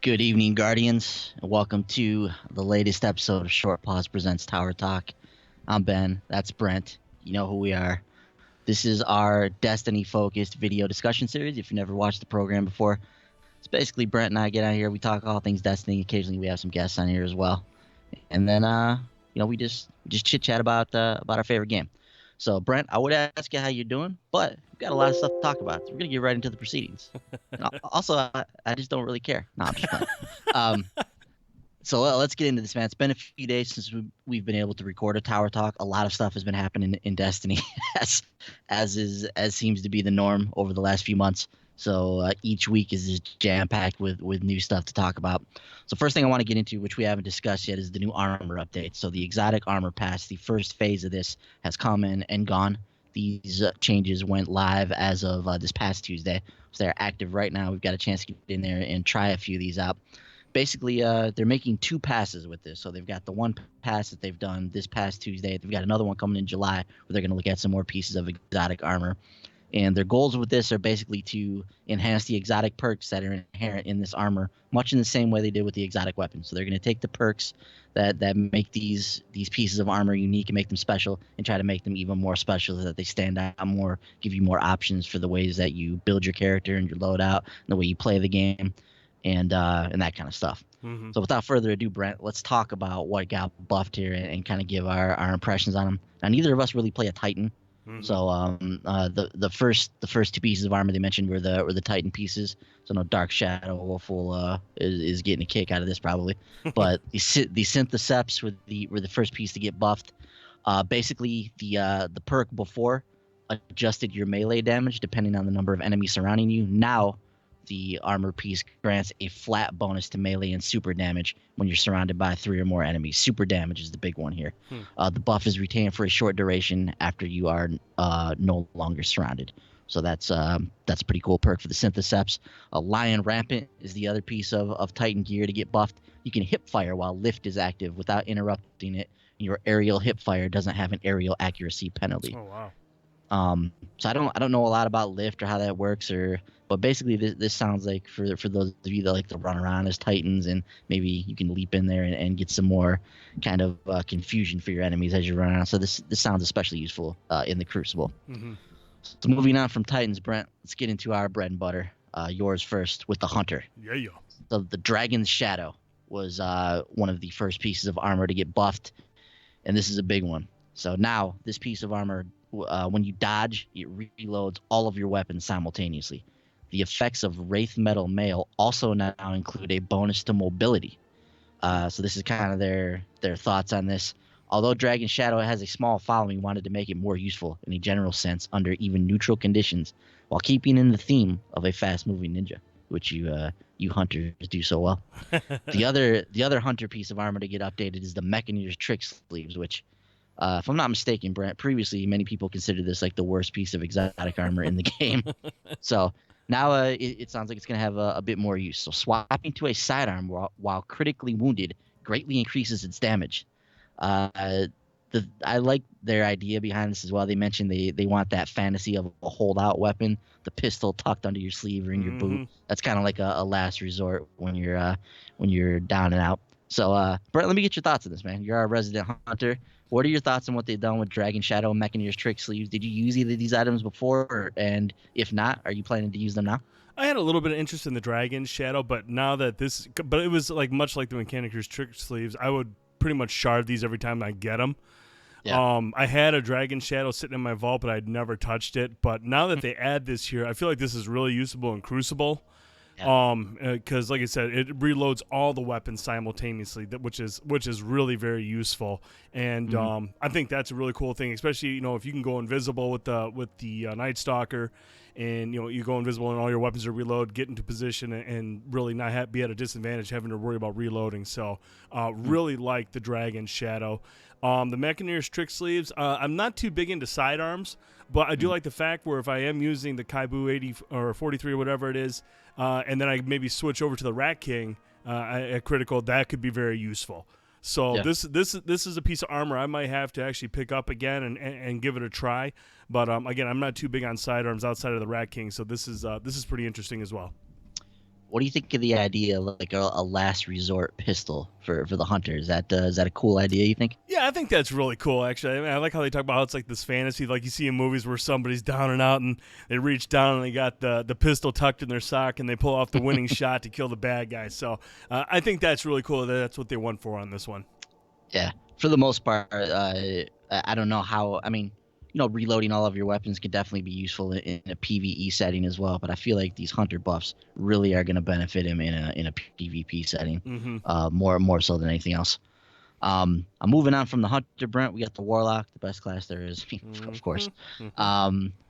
Good evening, Guardians, and welcome to the latest episode of Short Pause Presents Tower Talk. I'm Ben, that's Brent. You know who we are. This is our Destiny-focused video discussion series. If you've never watched the program before, it's basically Brent and I get out here, we talk all things Destiny. Occasionally we have some guests on here as well. And then, we just chit-chat about our favorite game. So, Brent, I would ask you how you're doing, but we've got a lot of stuff to talk about. So we're going to get right into the proceedings. And also, I just don't really care. No, I'm just playing. Um, so let's get into this, man. It's been a few days since we've been able to record a Tower Talk. A lot of stuff has been happening in Destiny, as seems to be the norm over the last few months. So each week is just jam-packed with new stuff to talk about. So first thing I want to get into, which we haven't discussed yet, is the new armor update. So the exotic armor pass, the first phase of this, has come in and gone. These changes went live as of this past Tuesday. So they're active right now. We've got a chance to get in there and try a few of these out. Basically, they're making two passes with this. So they've got the one pass that they've done this past Tuesday. They've got another one coming in July where they're going to look at some more pieces of exotic armor. And their goals with this are basically to enhance the exotic perks that are inherent in this armor, much in the same way they did with the exotic weapons. So they're going to take the perks that make these pieces of armor unique and make them special, and try to make them even more special so that they stand out more, give you more options for the ways that you build your character and your loadout, and the way you play the game, and that kind of stuff. Mm-hmm. So without further ado, Brent, let's talk about what got buffed here and kind of give our impressions on them. Now, neither of us really play a Titan. Mm-hmm. So the first two pieces of armor they mentioned were the Titan pieces. So no Dark Shadow Wolf is getting a kick out of this probably. But the Syntheseps were the first piece to get buffed. Basically the perk before adjusted your melee damage depending on the number of enemies surrounding you. Now the armor piece grants a flat bonus to melee and super damage when you're surrounded by 3 or more enemies. Super damage is the big one here. The buff is retained for a short duration after you are no longer surrounded. So that's a pretty cool perk for the Syntheseps. Lion Rampant is the other piece of Titan gear to get buffed. You can hip fire while lift is active without interrupting it. Your aerial hip fire doesn't have an aerial accuracy penalty. Oh wow. So I don't know a lot about lift or how that works, but basically this sounds like for those of you that like to run around as Titans, and maybe you can leap in there and get some more kind of confusion for your enemies as you run around. So this sounds especially useful in the Crucible. Mm-hmm. So moving on from Titans, Brent, let's get into our bread and butter. Yours first with the Hunter. Yeah. So the Dragon's Shadow was one of the first pieces of armor to get buffed, and this is a big one. So now this piece of armor, when you dodge, it reloads all of your weapons simultaneously. The effects of Wraith Metal Mail also now include a bonus to mobility. So this is kind of their thoughts on this. Although Dragon Shadow has a small following, we wanted to make it more useful in a general sense under even neutral conditions, while keeping in the theme of a fast-moving ninja, which you hunters do so well. The other hunter piece of armor to get updated is the Mechanier's Trick Sleeves, which, if I'm not mistaken, Brent, previously many people considered this like the worst piece of exotic armor in the game. So now it sounds like it's going to have a bit more use. So swapping to a sidearm while critically wounded greatly increases its damage. I like their idea behind this as well. They mentioned they want that fantasy of a holdout weapon, the pistol tucked under your sleeve or in your boot. That's kind of like a last resort when you're down and out. So, Brent, let me get your thoughts on this, man. You're our resident hunter. What are your thoughts on what they've done with Dragon Shadow and Mechanier's Trick Sleeves? Did you use either of these items before? And if not, are you planning to use them now? I had a little bit of interest in the Dragon Shadow, but now that but it was like much like the Mechanic's Trick Sleeves, I would pretty much shard these every time I get them. Yeah. I had a Dragon Shadow sitting in my vault, but I'd never touched it. But now that they add this here, I feel like this is really usable in Crucible. Because like I said, it reloads all the weapons simultaneously, which is really very useful, and I think that's a really cool thing, especially if you can go invisible with the Night Stalker, and you go invisible and all your weapons are reload, get into position, and really not be at a disadvantage having to worry about reloading. So really like the Dragon Shadow. The Mechanier's Trick Sleeves, I'm not too big into sidearms, but I do like the fact where if I am using the Kaibu 80 or 43 or whatever it is, and then I maybe switch over to the Rat King at critical, that could be very useful. So yeah. This is a piece of armor I might have to actually pick up again and give it a try. But again, I'm not too big on sidearms outside of the Rat King, so this is pretty interesting as well. what do you think of the idea of like a last resort pistol for the hunter? Is that a cool idea, you think? Yeah, I think that's really cool, actually. I mean, I like how they talk about how it's like this fantasy, like you see in movies where somebody's down and out and they reach down and they got the pistol tucked in their sock and they pull off the winning shot to kill the bad guy. So I think that's really cool. That's what they went for on this one. Yeah, for the most part, I don't know how. I mean, reloading all of your weapons could definitely be useful in a PvE setting as well. But I feel like these hunter buffs really are going to benefit him in a PvP setting, more so than anything else. I'm moving on from the hunter, Brent. We got the warlock, the best class there is, of course.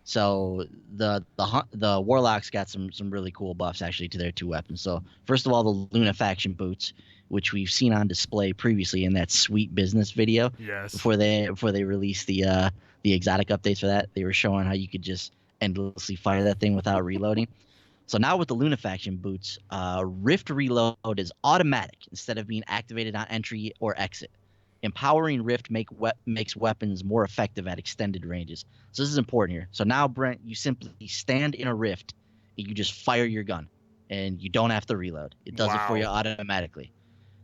So the warlock's got some really cool buffs actually to their two weapons. So first of all, the Lunafaction boots, which we've seen on display previously in that sweet business video. Yes. Before they released the exotic updates for that, they were showing how you could just endlessly fire that thing without reloading. So now with the Lunafaction boots, Rift reload is automatic instead of being activated on entry or exit. Empowering Rift makes weapons more effective at extended ranges. So this is important here. So now, Brent, you simply stand in a Rift and you just fire your gun, and you don't have to reload. It does it for you automatically.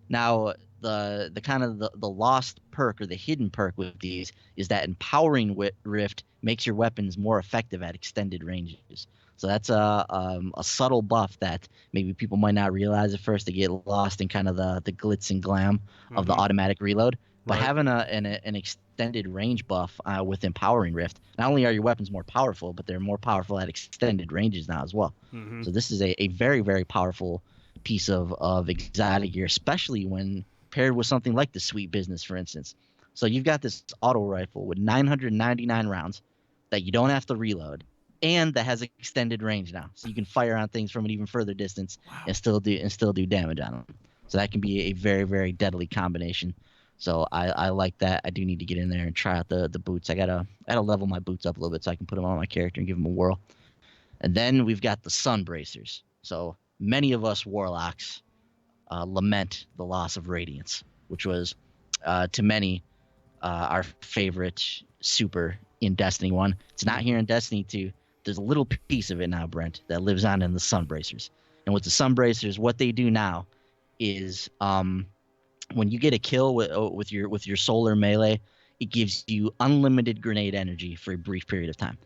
Now, the kind of the lost perk or the hidden perk with these is that empowering Rift makes your weapons more effective at extended ranges. So that's a subtle buff that maybe people might not realize at first. They get lost in kind of the glitz and glam of the automatic reload. But having an extended range buff with empowering Rift, not only are your weapons more powerful, but they're more powerful at extended ranges now as well. So this is a very, very powerful piece of exotic gear, especially when paired with something like the Sweet Business, for instance. So you've got this auto rifle with 999 rounds that you don't have to reload, and that has extended range now, so you can fire on things from an even further distance and still do damage on them. So that can be a very, very deadly combination. So I like that. I do need to get in there and try out the boots. I gotta level my boots up a little bit so I can put them on my character and give them a whirl. And then we've got the sun bracers. So many of us warlocks lament the loss of radiance, which was to many our favorite super in Destiny 1. It's not here in Destiny 2. There's a little piece of it now, Brent, that lives on in the sun bracers. And with the sun bracers, what they do now is when you get a kill with your solar melee, it gives you unlimited grenade energy for a brief period of time.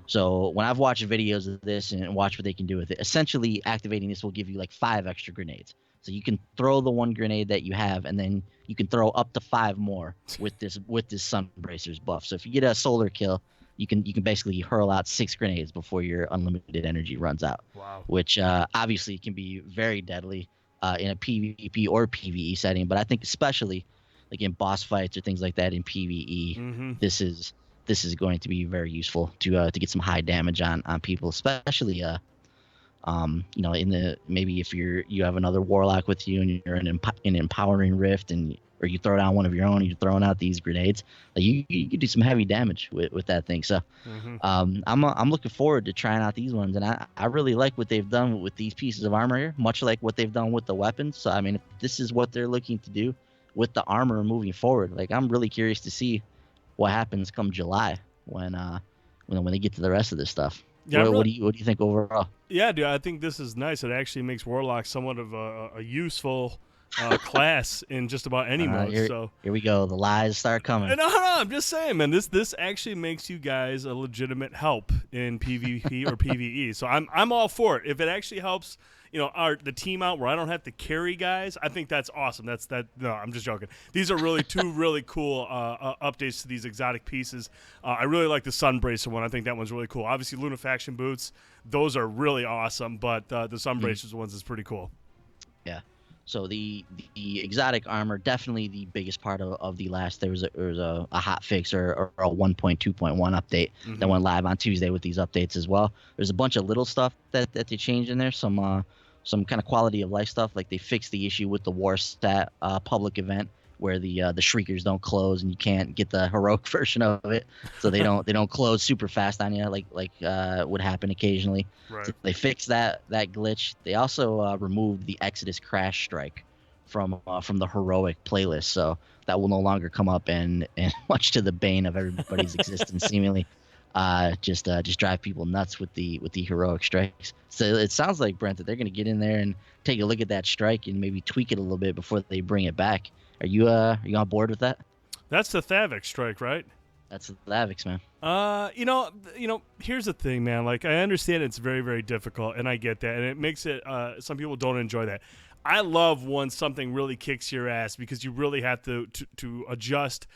So when I've watched videos of this and watched what they can do with it, essentially activating this will give you like 5 extra grenades. So you can throw the one grenade that you have, and then you can throw up to 5 more with this sun bracers buff. So if you get a solar kill, you can basically hurl out 6 grenades before your unlimited energy runs out. Wow. Which obviously can be very deadly in a PvP or PvE setting, but I think especially like in boss fights or things like that in PvE, this is going to be very useful to get some high damage on people, especially in the maybe if you have another warlock with you and you're in an empowering Rift or you throw down one of your own and you're throwing out these grenades, like you can do some heavy damage with that thing. So I'm looking forward to trying out these ones, and I really like what they've done with these pieces of armor here, much like what they've done with the weapons. So I mean, if this is what they're looking to do with the armor moving forward, like I'm really curious to see what happens come July when they get to the rest of this stuff. Yeah, what do you think overall? Yeah, dude, I think this is nice. It actually makes Warlock somewhat of a useful class in just about any mode. Here we go. The lies start coming. No, I'm just saying, man. This actually makes you guys a legitimate help in PvP or PvE. So I'm all for it. If it actually helps, the team out where I don't have to carry guys, I think that's awesome. No, I'm just joking. These are really two really cool updates to these exotic pieces. I really like the Sunbracer one. I think that one's really cool. Obviously, Lunafaction boots, those are really awesome, but the Sunbracers ones is pretty cool. Yeah. So the exotic armor, definitely the biggest part of the last. There was a hot fix or a 1.2.1 update that went live on Tuesday with these updates as well. There's a bunch of little stuff that they changed in there. Some kind of quality of life stuff, like they fixed the issue with the war stat public event where the shriekers don't close and you can't get the heroic version of it, so they don't close super fast on you like would happen occasionally. Right. So they fixed that glitch. They also removed the Exodus crash strike from the heroic playlist, so that will no longer come up and much to the bane of everybody's existence seemingly. just drive people nuts with the heroic strikes. So it sounds like, Brent, that they're going to get in there and take a look at that strike and maybe tweak it a little bit before they bring it back. Are you on board with that? That's the Thavik strike, right? That's the Lavix, man. Here's the thing, man. Like, I understand it's very, very difficult, and I get that, and it makes it. Some people don't enjoy that. I love when something really kicks your ass because you really have to adjust,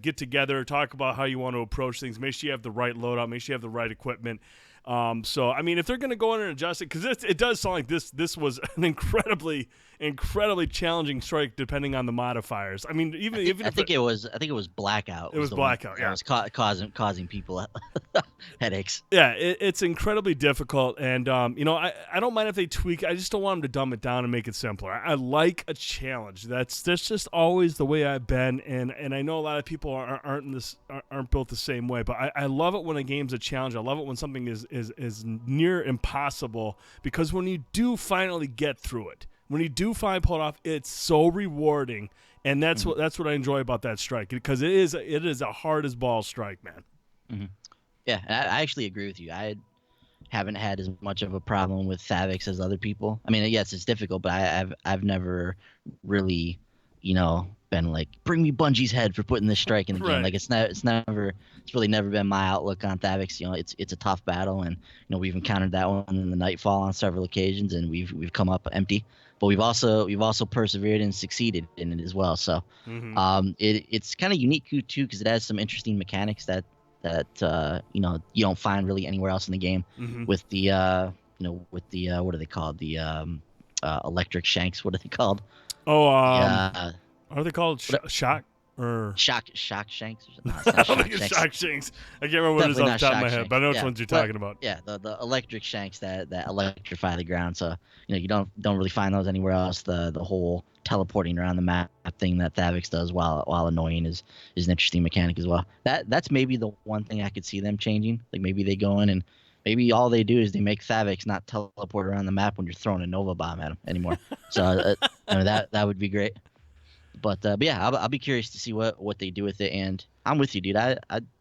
get together, talk about how you want to approach things. Make sure you have the right loadout. Make sure you have the right equipment. So I mean, if they're going to go in and adjust it, because it does sound like this was an incredibly challenging strike depending on the modifiers. I mean, I think it was blackout. It was blackout. Yeah, it was causing people headaches. Yeah, it's incredibly difficult, and I don't mind if they tweak. I just don't want them to dumb it down and make it simpler. I like a challenge. That's just always the way I've been, and I know a lot of people aren't built the same way. But I love it when a game's a challenge. I love it when something is near impossible, because when you do finally get through it, when you do finally pull it off, it's so rewarding, and that's what I enjoy about that strike, because it is a hard as balls strike, man. Mm-hmm. Yeah, I actually agree with you. I haven't had as much of a problem with Thavix as other people. I mean, yes, it's difficult, but I've never really, been like, bring me Bungie's head for putting this strike in the game. Like it's really never been my outlook on Thavix. It's a tough battle, and we've encountered that one in the Nightfall on several occasions, and we've come up empty. But we've also persevered and succeeded in it as well. So it's kind of unique too, because it has some interesting mechanics that you don't find really anywhere else in the game. With the what are they called, the electric shanks? What are they called? Are they called shock or shock shanks? No, it's not shock shanks. I can't remember what it is off the top of my head, but I know which ones you're talking about. Yeah, the electric shanks that electrify the ground. So you don't really find those anywhere else. The whole teleporting around the map thing that Thavix does, while annoying, is an interesting mechanic as well. That's maybe the one thing I could see them changing. Like maybe they go in and maybe all they do is they make Thavix not teleport around the map when you're throwing a Nova bomb at him anymore. So that would be great. But yeah, I'll be curious to see what they do with it. And I'm with you, dude.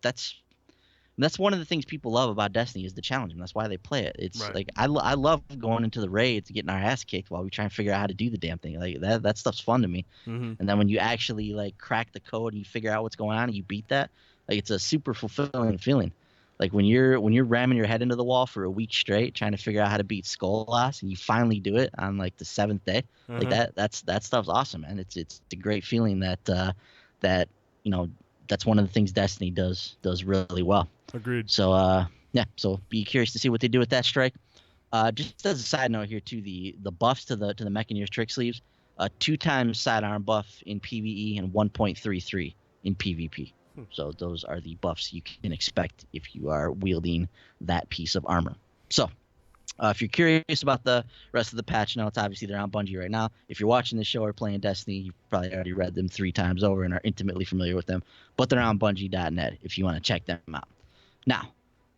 That's one of the things people love about Destiny is the challenge, and that's why they play it. It's right. Like I love going into the raids, getting our ass kicked while we try and figure out how to do the damn thing. Like that stuff's fun to me. And then when you actually like crack the code and you figure out what's going on and you beat that, like it's a super fulfilling feeling. Like when you're ramming your head into the wall for a week straight trying to figure out how to beat Skolas, and you finally do it on like the 7th day, like that stuff's awesome, man. It's a great feeling that that's one of the things Destiny does really well. Agreed. So so be curious to see what they do with that strike. Just as a side note here too, the buffs to the Mechanier's trick sleeves, 2 times sidearm buff in PvE and 1.33 in PvP. So those are the buffs you can expect if you are wielding that piece of armor. So if you're curious about the rest of the patch notes, obviously they're on Bungie right now. If you're watching this show or playing Destiny, you've probably already read them 3 times over and are intimately familiar with them. But they're on Bungie.net if you want to check them out. Now,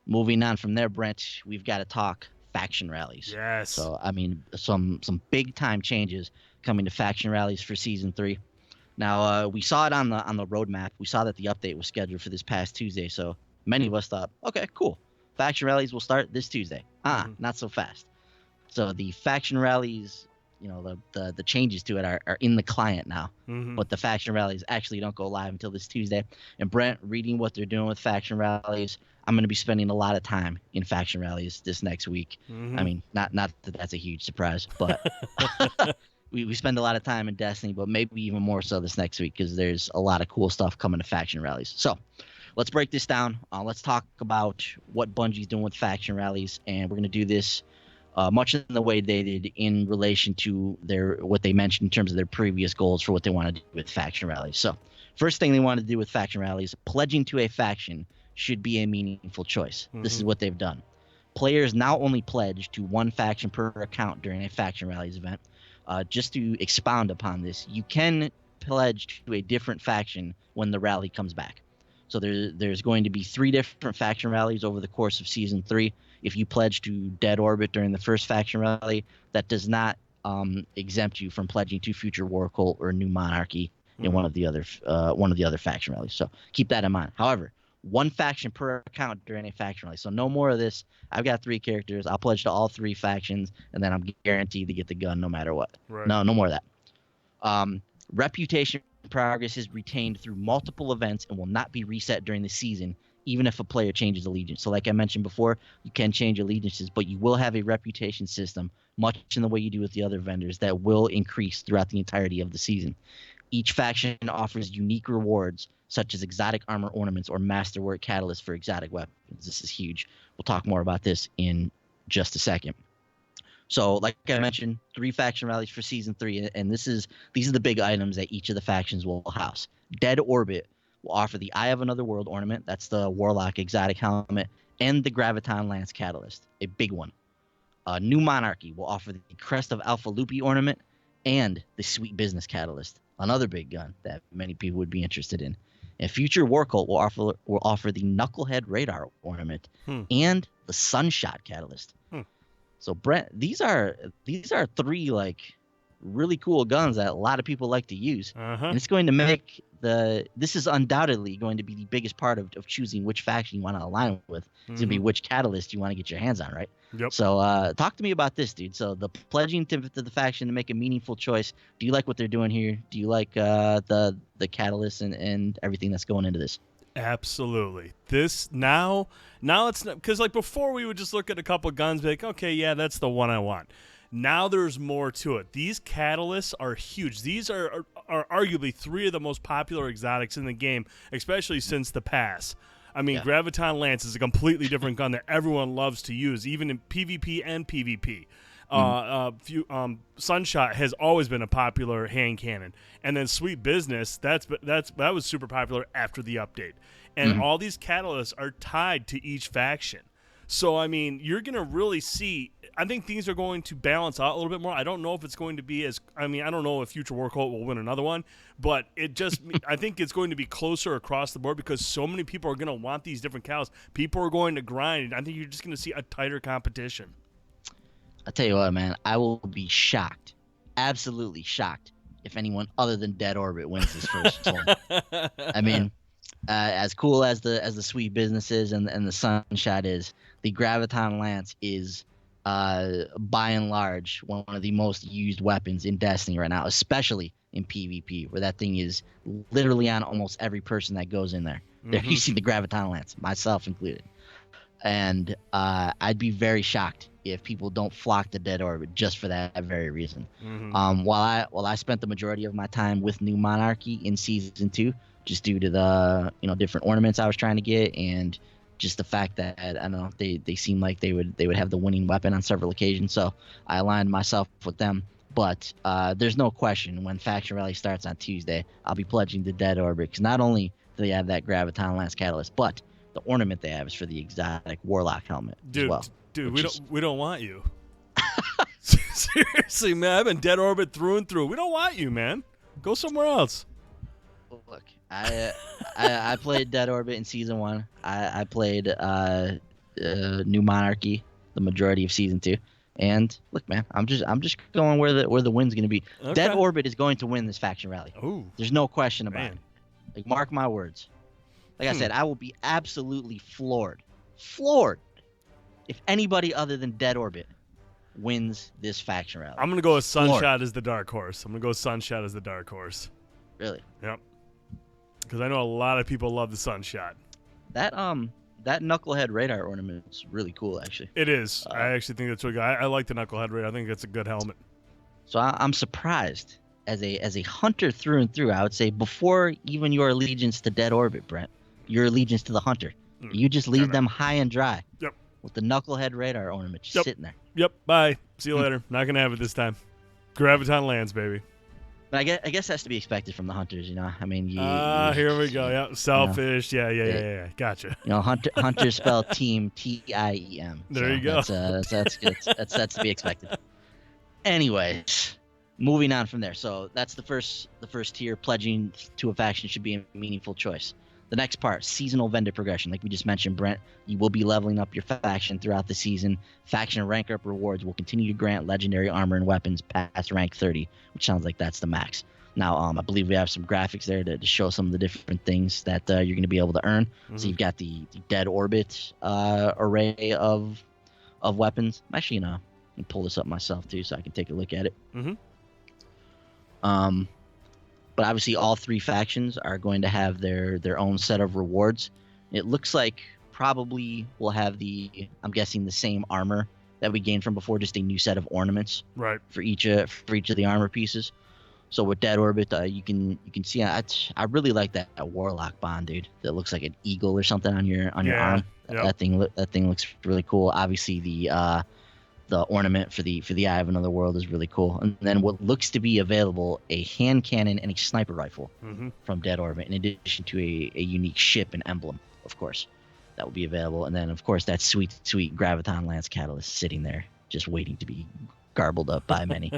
moving on from there, Brent, we've got to talk faction rallies. Yes. So, I mean, some big-time changes coming to faction rallies for Season 3. Now, we saw it on the roadmap. We saw that the update was scheduled for this past Tuesday, so many of us thought, okay, cool. Faction rallies will start this Tuesday. Not so fast. So the faction rallies, the changes to it are in the client now. But the faction rallies actually don't go live until this Tuesday. And Brent, reading what they're doing with faction rallies, I'm going to be spending a lot of time in faction rallies this next week. I mean, not that that's a huge surprise, but we spend a lot of time in Destiny, but maybe even more so this next week because there's a lot of cool stuff coming to faction rallies. So let's break this down. Let's talk about what Bungie's doing with faction rallies, and we're going to do this much in the way they did in relation to what they mentioned in terms of their previous goals for what they want to do with faction rallies. So first thing they want to do with faction rallies, pledging to a faction should be a meaningful choice. This is what they've done. Players now only pledge to 1 faction per account during a faction rallies event. Just to expound upon this, you can pledge to a different faction when the rally comes back. So there's going to be 3 different faction rallies over the course of Season 3. If you pledge to Dead Orbit during the first faction rally, that does not exempt you from pledging to Future War Cult or New Monarchy in one of the other faction rallies. So keep that in mind. However, one faction per account during a faction rally. So no more of this. I've got 3 characters. I'll pledge to all 3 factions, and then I'm guaranteed to get the gun no matter what. Right. No more of that. Reputation progress is retained through multiple events and will not be reset during the season, even if a player changes allegiance. So like I mentioned before, you can change allegiances, but you will have a reputation system, much in the way you do with the other vendors, that will increase throughout the entirety of the season. Each faction offers unique rewards, such as exotic armor ornaments or masterwork catalysts for exotic weapons. This is huge. We'll talk more about this in just a second. So, like I mentioned, 3 faction rallies for Season 3, and these are the big items that each of the factions will house. Dead Orbit will offer the Eye of Another World ornament. That's the Warlock exotic helmet, and the Graviton Lance catalyst, a big one. New Monarchy will offer the Crest of Alpha Lupi ornament and the Sweet Business catalyst, another big gun that many people would be interested in. And Future War Cult will offer the Knucklehead Radar ornament and the Sunshot catalyst. So Brent, these are 3 like really cool guns that a lot of people like to use, and it's going to make this is undoubtedly going to be the biggest part of choosing which faction you want to align with. It's gonna be which catalyst you want to get your hands on, right? Yep. So talk to me about this, dude. So the pledging to the faction to make a meaningful choice. Do you like what they're doing here? Do you like the catalyst and everything that's going into this? Absolutely. This now it's not, because like before we would just look at a couple of guns, be like, okay, yeah, that's the one I want. Now there's more to it. These catalysts are huge. These are arguably 3 of the most popular exotics in the game, especially since the pass. I mean, Graviton Lance is a completely different gun that everyone loves to use, even in PvP and PvP. Sunshot has always been a popular hand cannon, and then Sweet Business that was super popular after the update. And all these catalysts are tied to each faction. So I mean, you're gonna really see. I think things are going to balance out a little bit more. I don't know if it's going to be I don't know if Future War Cult will win another one, but I think it's going to be closer across the board because so many people are going to want these different cows. People are going to grind. I think you're just going to see a tighter competition. I'll tell you what, man. I will be shocked, absolutely shocked, if anyone other than Dead Orbit wins this first one. I mean, as cool as the Sweet Business is and the Sunshot is, the Graviton Lance is by and large one of the most used weapons in Destiny right now, especially in PvP, where that thing is literally on almost every person that goes in there. They're using the Graviton Lance, myself included. And I'd be very shocked if people don't flock to Dead Orbit just for that very reason. While I spent the majority of my time with New Monarchy in Season 2, just due to the different ornaments I was trying to get, and just the fact that I don't know, they seem like they would have the winning weapon on several occasions, so I aligned myself with them. But there's no question when Faction Rally starts on Tuesday, I'll be pledging to Dead Orbit, because not only do they have that Graviton Lance catalyst, but the ornament they have is for the exotic Warlock helmet as well. Dude, we don't want you. Seriously, man, I've been Dead Orbit through and through. We don't want you, man. Go somewhere else. Look, I played Dead Orbit in Season 1. I played New Monarchy the majority of Season 2. And look, man, I'm just going where the win's going to be. Okay. Dead Orbit is going to win this faction rally. Ooh, there's no question about it. Like, mark my words. Like I said, I will be absolutely floored if anybody other than Dead Orbit wins this faction rally. I'm gonna go with Sunshot as the dark horse. Really? Yep. Because I know a lot of people love the Sunshot. That Knucklehead Radar ornament is really cool, actually. It is. I actually think that's really good. I like the Knucklehead Radar. I think that's a good helmet. So I'm surprised as a hunter through and through. I would say before even your allegiance to Dead Orbit, Brent, your allegiance to the hunter. You just leave them high and dry. Yep. With the Knucklehead Radar ornament just sitting there. Yep. Bye. See you later. Not gonna have it this time. Graviton Lands, baby. But I guess that's to be expected from the hunters, you know. I mean, here we go. Yeah, selfish. Yeah. Gotcha. Hunters spell team TIEM. There you go. That's good. That's to be expected. Anyways, moving on from there. So that's the first tier. Pledging to a faction should be a meaningful choice. The next part, seasonal vendor progression. Like we just mentioned, Brent, you will be leveling up your faction throughout the season. Faction rank-up rewards will continue to grant legendary armor and weapons past rank 30, which sounds like that's the max. Now, I believe we have some graphics there to show some of the different things that you're going to be able to earn. So you've got the dead orbit array of weapons. Actually, I can pull this up myself too, so I can take a look at it. But obviously, all three factions are going to have their own set of rewards. It looks like probably we'll have I'm guessing the same armor that we gained from before, just a new set of ornaments for each of the armor pieces. So with Dead Orbit, you can see I really like that Warlock bond, dude. That looks like an eagle or something on your arm. Yep. That thing looks really cool. Obviously the ornament for the Eye of Another World is really cool. And then what looks to be available, a hand cannon and a sniper rifle from Dead Orbit, in addition to a unique ship and emblem, of course, that will be available. And then of course that sweet Graviton Lance Catalyst sitting there just waiting to be garbled up by many.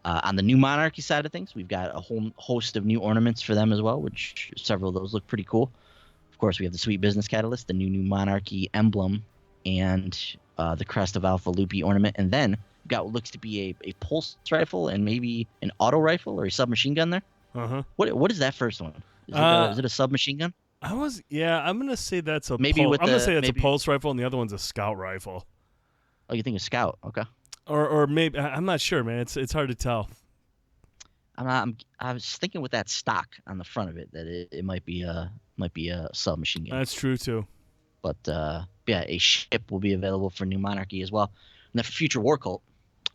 On the new Monarchy side of things, we've got a whole host of new ornaments for them as well, which several of those look pretty cool. Of course, we have the Sweet Business Catalyst, the new Monarchy emblem, and the Crest of Alpha Lupi ornament. And then we've got what looks to be a pulse rifle and maybe an auto rifle or a submachine gun there. What is that first one? Is it a submachine gun? I'm gonna say that's a a pulse rifle, and the other one's a scout rifle. Oh, you think a scout? Okay. Or maybe I'm not sure, man. It's hard to tell. I was thinking with that stock on the front of it that it might be a submachine gun. That's true too. But yeah, a ship will be available for New Monarchy as well. And then for Future War Cult,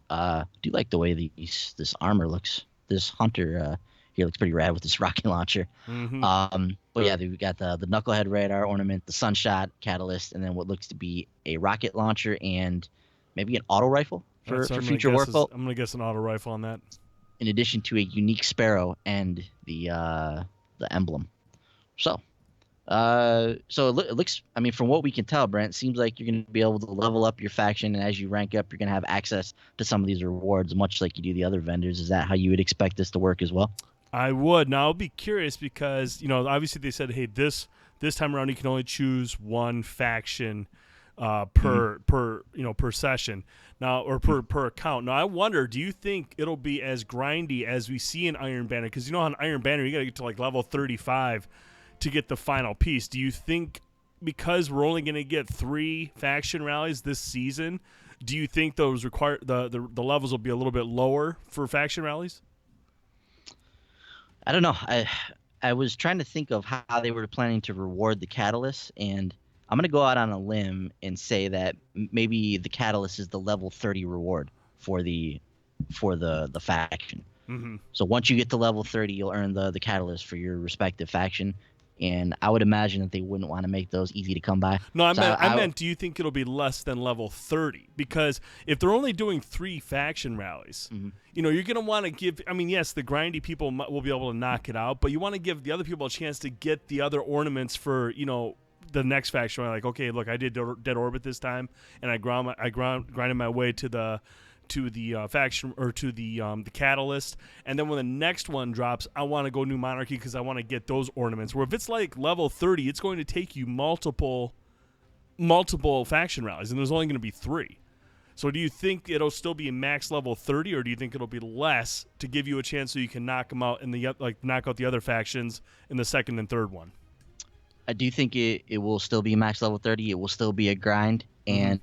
do like the way this armor looks. This Hunter here looks pretty rad with this rocket launcher. But yeah, we got the Knucklehead radar ornament, the Sunshot Catalyst, and then what looks to be a rocket launcher and maybe an auto rifle for Future War Cult. I'm gonna guess an auto rifle on that. In addition to a unique Sparrow and the emblem. So it looks, I mean, from what we can tell, Brent, it seems like you're going to be able to level up your faction, and as you rank up, you're going to have access to some of these rewards, much like you do the other vendors. Is that how you would expect this to work as well? I would. Now, I'll be curious because, obviously they said, hey, this time around you can only choose one faction per session now, or per account. Now, I wonder, do you think it'll be as grindy as we see in Iron Banner? Because on Iron Banner, you got to get to like level 35 to get the final piece. Do you think, because we're only going to get 3 faction rallies this season, do you think those the levels will be a little bit lower for faction rallies? I don't know. I was trying to think of how they were planning to reward the Catalyst, and I'm going to go out on a limb and say that maybe the Catalyst is the level 30 reward for the faction. So once you get to level 30, you'll earn the Catalyst for your respective faction. And I would imagine that they wouldn't want to make those easy to come by. No, I meant, do you think it'll be less than level 30? Because if they're only doing 3 faction rallies, you're going to want to give, yes, the grindy people will be able to knock it out, but you want to give the other people a chance to get the other ornaments for, the next faction. Like, okay, look, I did Dead Orbit this time, and I grinded my way to the faction, or to the Catalyst, and then when the next one drops, I want to go New Monarchy because I want to get those ornaments. Where if it's like level 30, it's going to take you multiple faction rallies, and there's only going to be 3. So do you think it'll still be max level 30, or do you think it'll be less to give you a chance so you can knock them out knock out the other factions in the second and third one? I do think it will still be max level 30. It will still be a grind, and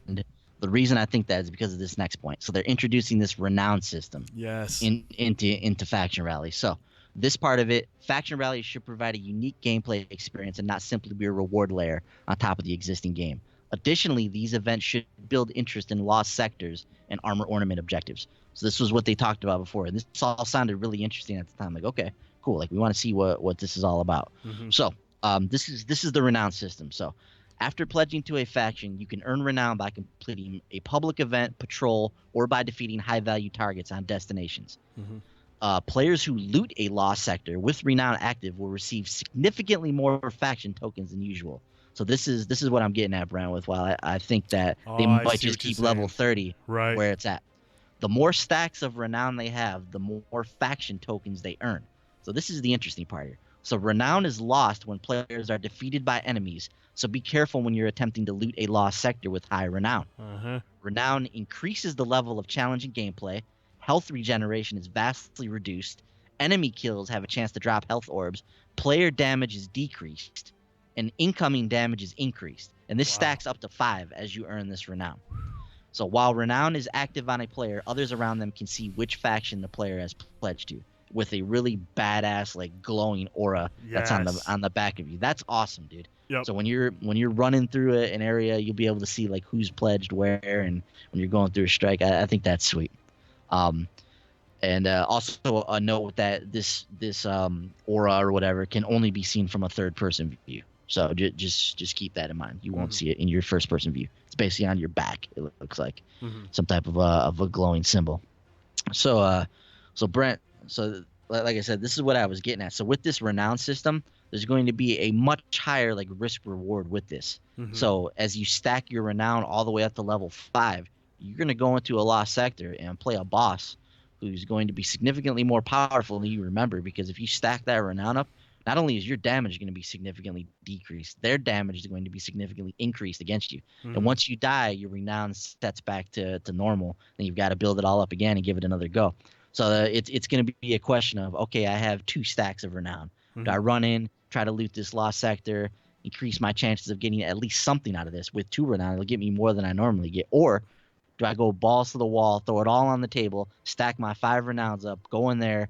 the reason I think that is because of this next point. So they're introducing this renown system into faction rallies. So this part of it, faction rallies should provide a unique gameplay experience and not simply be a reward layer on top of the existing game. Additionally, these events should build interest in lost sectors and armor ornament objectives. So this was what they talked about before. And this all sounded really interesting at the time. Like, okay, cool. Like, we want to see what this is all about. So this is the renown system. So after pledging to a faction, you can earn renown by completing a public event, patrol, or by defeating high-value targets on destinations. Players who loot a lost sector with renown active will receive significantly more faction tokens than usual. So this is what I'm getting at, Brent, with while I think that they might just keep level 30 where it's at. The more stacks of renown they have, the more faction tokens they earn. So this is the interesting part here. So renown is lost when players are defeated by enemies, so be careful when you're attempting to loot a lost sector with high renown. Renown increases the level of challenging gameplay, health regeneration is vastly reduced, Enemy kills have a chance to drop health orbs. Player damage is decreased, and incoming damage is increased. And this stacks up to 5 as you earn this renown. So while renown is active on a player, others around them can see which faction the player has pledged to, with a really badass, like, glowing aura that's on the back of you. That's awesome, dude. Yep. So when you're running through an area, you'll be able to see like who's pledged where, and when you're going through a strike, I think that's sweet. And also a note that this aura or whatever can only be seen from a third person view. So just keep that in mind. You won't see it in your first person view. It's basically on your back. It looks like some type of a glowing symbol. So Brent, so like I said, this is what I was getting at. So with this renown system, there's going to be a much higher like risk reward with this. So as you stack your renown all the way up to level 5, you're going to go into a lost sector and play a boss who's going to be significantly more powerful than you remember, because if you stack that renown up, not only is your damage going to be significantly decreased, their damage is going to be significantly increased against you. And once you die, your renown sets back to normal, and you've got to build it all up again and give it another go. So it's going to be a question of, okay, I have 2 stacks of renown. Do I run in, try to loot this lost sector, increase my chances of getting at least something out of this? With 2 renown, it'll get me more than I normally get. Or do I go balls to the wall, throw it all on the table, stack my 5 renowns up, go in there,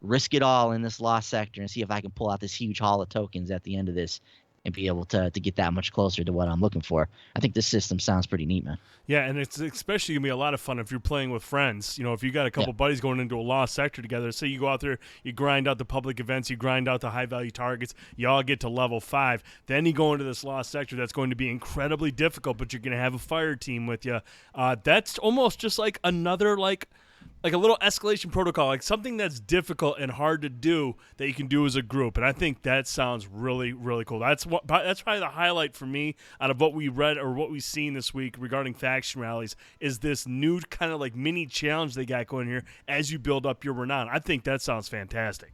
risk it all in this lost sector, and see if I can pull out this huge haul of tokens at the end of this and be able to get that much closer to what I'm looking for? I think this system sounds pretty neat, man. Yeah, and it's especially going to be a lot of fun if you're playing with friends. You know, if you got a couple buddies going into a lost sector together, say you go out there, you grind out the public events, you grind out the high-value targets, you all get to level 5, then you go into this lost sector that's going to be incredibly difficult, but you're going to have a fire team with you. That's almost just like another, like a little escalation protocol, like something that's difficult and hard to do that you can do as a group. And I think that sounds really, really cool. That's probably the highlight for me out of what we read or what we've seen this week regarding faction rallies, is this new kind of like mini challenge they got going here as you build up your renown. I think that sounds fantastic.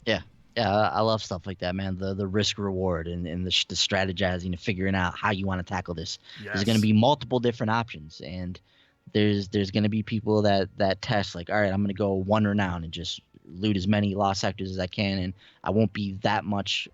Yeah, I love stuff like that, man. The risk reward and the strategizing and figuring out how you want to tackle this. Yes. There's going to be multiple different options, and there's going to be people that test like, all right, I'm going to go 1 renown and just loot as many lost sectors as I can, and I won't be that much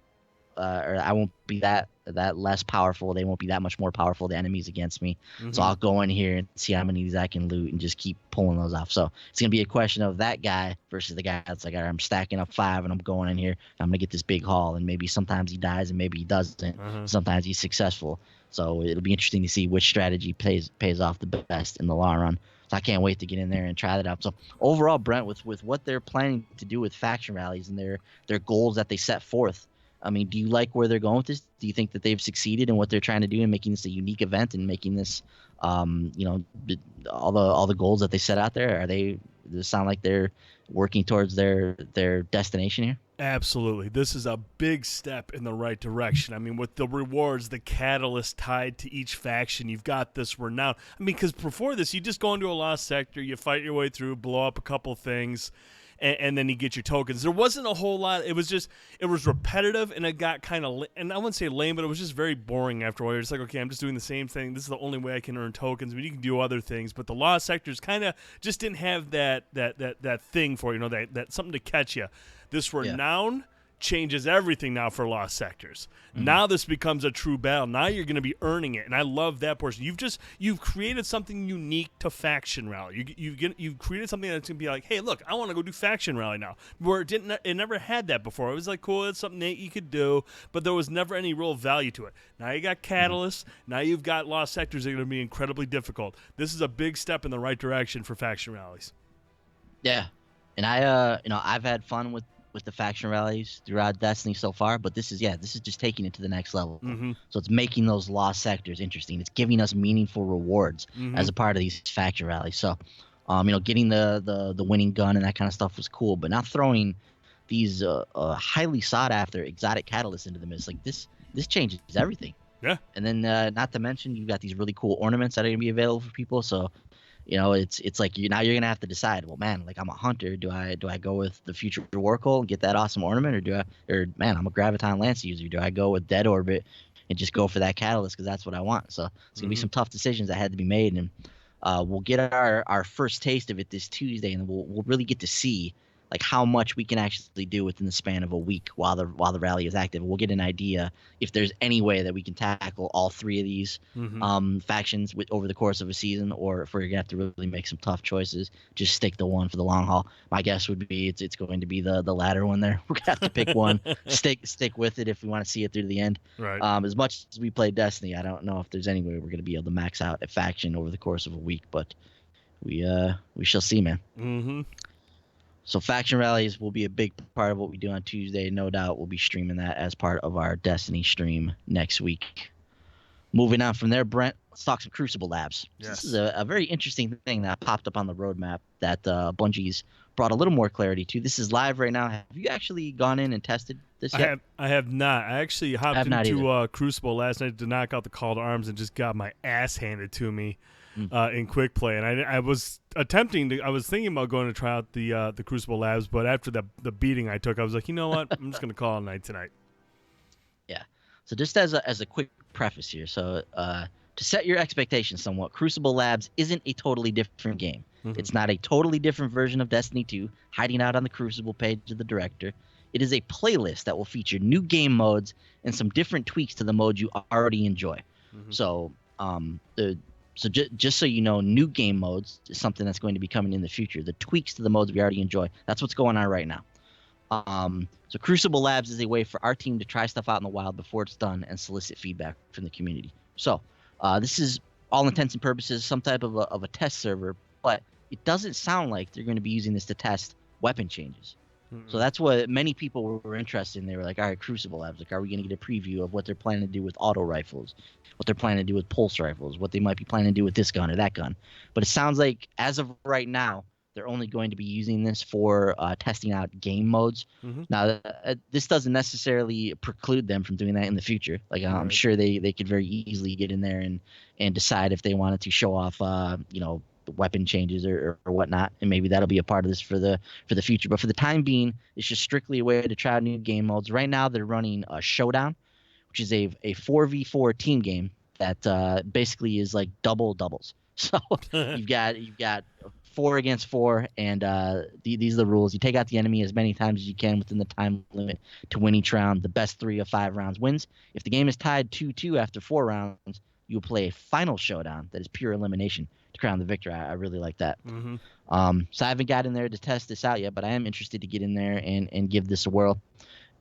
or I won't be that less powerful. They won't be that much more powerful, the enemies against me. So I'll go in here and see how many of these I can loot and just keep pulling those off. So it's going to be a question of that guy versus the guy that's like, all right, I'm stacking up 5 and I'm going in here, I'm going to get this big haul, and maybe sometimes he dies and maybe he doesn't. Sometimes he's successful. So it'll be interesting to see which strategy pays off the best in the long run. So I can't wait to get in there and try that out. So overall, Brent, with what they're planning to do with faction rallies and their goals that they set forth, I mean, do you like where they're going with this? Do you think that they've succeeded in what they're trying to do in making this a unique event and making this, all the goals that they set out there? Does it sound like they're working towards their destination here? Absolutely. This is a big step in the right direction. I mean, with the rewards, the catalyst tied to each faction, you've got this renown. I mean, because before this, you just go into a lost sector, you fight your way through, blow up a couple things, and then you get your tokens. There wasn't a whole lot. It was repetitive, and it got kind of, and I wouldn't say lame, but it was just very boring after a while. You're just like, okay, I'm just doing the same thing. This is the only way I can earn tokens. I mean, you can do other things, but the lost sectors kind of just didn't have that thing for you, that something to catch you. This renown changes everything now for lost sectors. Now this becomes a true battle. Now you're going to be earning it, and I love that portion. You've created something unique to faction rally. You've created something that's going to be like, hey, look, I want to go do faction rally now. Where it never had that before. It was like, cool, it's something that you could do, but there was never any real value to it. Now you got catalysts. Now you've got lost sectors that are going to be incredibly difficult. This is a big step in the right direction for faction rallies. Yeah, and I've had fun with the faction rallies throughout Destiny so far, but this is just taking it to the next level. So it's making those lost sectors interesting. It's giving us meaningful rewards as a part of these faction rallies. So getting the winning gun and that kind of stuff was cool, but now throwing these highly sought after exotic catalysts into the mix, like this changes everything. Yeah. And then not to mention, you've got these really cool ornaments that are going to be available for people. So it's like now you're gonna have to decide. Well, man, like I'm a hunter. Do I go with the future Warcole and get that awesome ornament, or man, I'm a Graviton Lance user. Do I go with Dead Orbit and just go for that catalyst because that's what I want? So it's gonna be some tough decisions that had to be made, and we'll get our first taste of it this Tuesday, and we'll really get to see like how much we can actually do within the span of a week while the rally is active. We'll get an idea if there's any way that we can tackle all three of these factions over the course of a season, or if we're gonna have to really make some tough choices, just stick to one for the long haul. My guess would be it's going to be the latter one there. We're gonna have to pick one, stick with it if we want to see it through the end. Right. As much as we play Destiny, I don't know if there's any way we're gonna be able to max out a faction over the course of a week, but we shall see, man. Mm-hmm. So faction rallies will be a big part of what we do on Tuesday. No doubt we'll be streaming that as part of our Destiny stream next week. Moving on from there, Brent, let's talk some Crucible Labs. Yes. This is a very interesting thing that popped up on the roadmap that Bungie's brought a little more clarity to. This is live right now. Have you actually gone in and tested this yet? I have not. I actually hopped into Crucible last night to knock out the Call to Arms and just got my ass handed to me in quick play, and I was thinking about going to try out the Crucible Labs, but after the beating I took, I was like, you know what, I'm just gonna call it a night tonight. Yeah. So just as a quick preface here, so to set your expectations somewhat, Crucible Labs isn't a totally different game. It's not a totally different version of Destiny 2 hiding out on the Crucible page of the director. It is a playlist that will feature new game modes and some different tweaks to the modes you already enjoy. So just so you know, new game modes is something that's going to be coming in the future. The tweaks to the modes we already enjoy, that's what's going on right now. So Crucible Labs is a way for our team to try stuff out in the wild before it's done and solicit feedback from the community. So this is, all intents and purposes, some type of a test server, but it doesn't sound like they're going to be using this to test weapon changes. So that's what many people were interested in. They were like, all right, Crucible Labs, like, are we going to get a preview of what they're planning to do with auto rifles, what they're planning to do with pulse rifles, what they might be planning to do with this gun or that gun? But it sounds like, as of right now, they're only going to be using this for testing out game modes. Now, this doesn't necessarily preclude them from doing that in the future. Like, I'm sure they could very easily get in there and decide if they wanted to show off, weapon changes or whatnot, and maybe that'll be a part of this for the future. But for the time being, it's just strictly a way to try out new game modes. Right now, they're running a Showdown, which is a 4v4 team game that basically is like doubles. So you've got 4 against 4, and these are the rules. You take out the enemy as many times as you can within the time limit to win each round. The best 3 of 5 rounds wins. If the game is tied 2-2 after 4 rounds, you'll play a final showdown that is pure elimination to crown the victor. I really like that. So I haven't got in there to test this out yet, but I am interested to get in there and give this a whirl.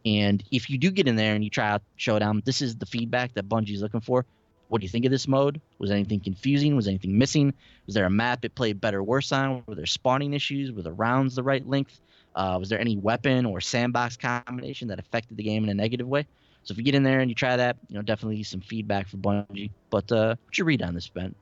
And if you do get in there and you try out Showdown, this is the feedback that Bungie's looking for. What do you think of this mode? Was anything confusing? Was anything missing? Was there a map it played better or worse on? Were there spawning issues? Were the rounds the right length? Was there any weapon or sandbox combination that affected the game in a negative way? So if you get in there and you try that, definitely some feedback for Bungie. But what's your read on this, Brent?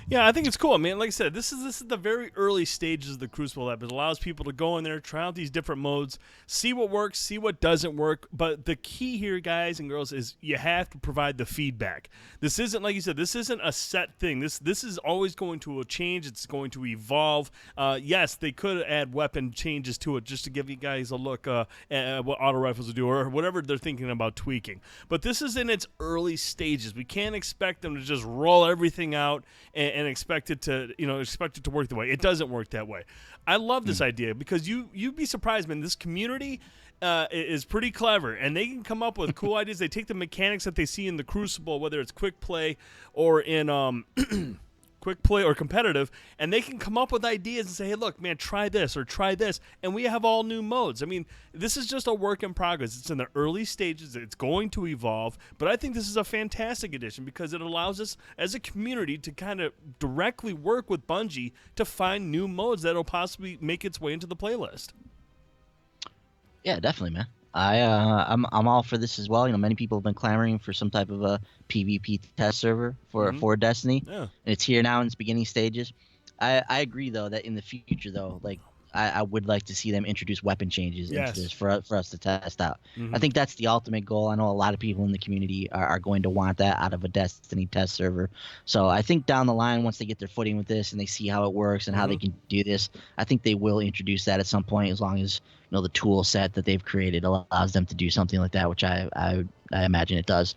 Yeah, I think it's cool. I mean, like I said, this is the very early stages of the Crucible Lab. It allows people to go in there, try out these different modes, see what works, see what doesn't work. But the key here, guys and girls, is you have to provide the feedback. This isn't, like you said, this isn't a set thing. This is always going to change. It's going to evolve. Yes, they could add weapon changes to it just to give you guys a look at what auto rifles will do or whatever they're thinking about tweaking. But this is in its early stages. We can't expect them to just roll everything out and expect it to work the way. It doesn't work that way. I love this idea because you'd be surprised, man. This community is pretty clever, and they can come up with cool ideas. They take the mechanics that they see in the Crucible, whether it's quick play or in quick play or competitive, and they can come up with ideas and say, hey, look, man, try this or try this, and we have all new modes. I mean, this is just a work in progress. It's in the early stages. It's going to evolve, but I think this is a fantastic addition because it allows us as a community to kind of directly work with Bungie to find new modes that will possibly make its way into the playlist. Yeah, definitely, man. I'm all for this as well. Many people have been clamoring for some type of a PvP test server for Destiny. Yeah. And it's here now in its beginning stages. I agree though that in the future though, like I would like to see them introduce weapon changes into this for us to test out. I think that's the ultimate goal. I know a lot of people in the community are going to want that out of a Destiny test server. So I think down the line, once they get their footing with this and they see how it works and how they can do this, I think they will introduce that at some point, as long as the tool set that they've created allows them to do something like that, which I imagine it does.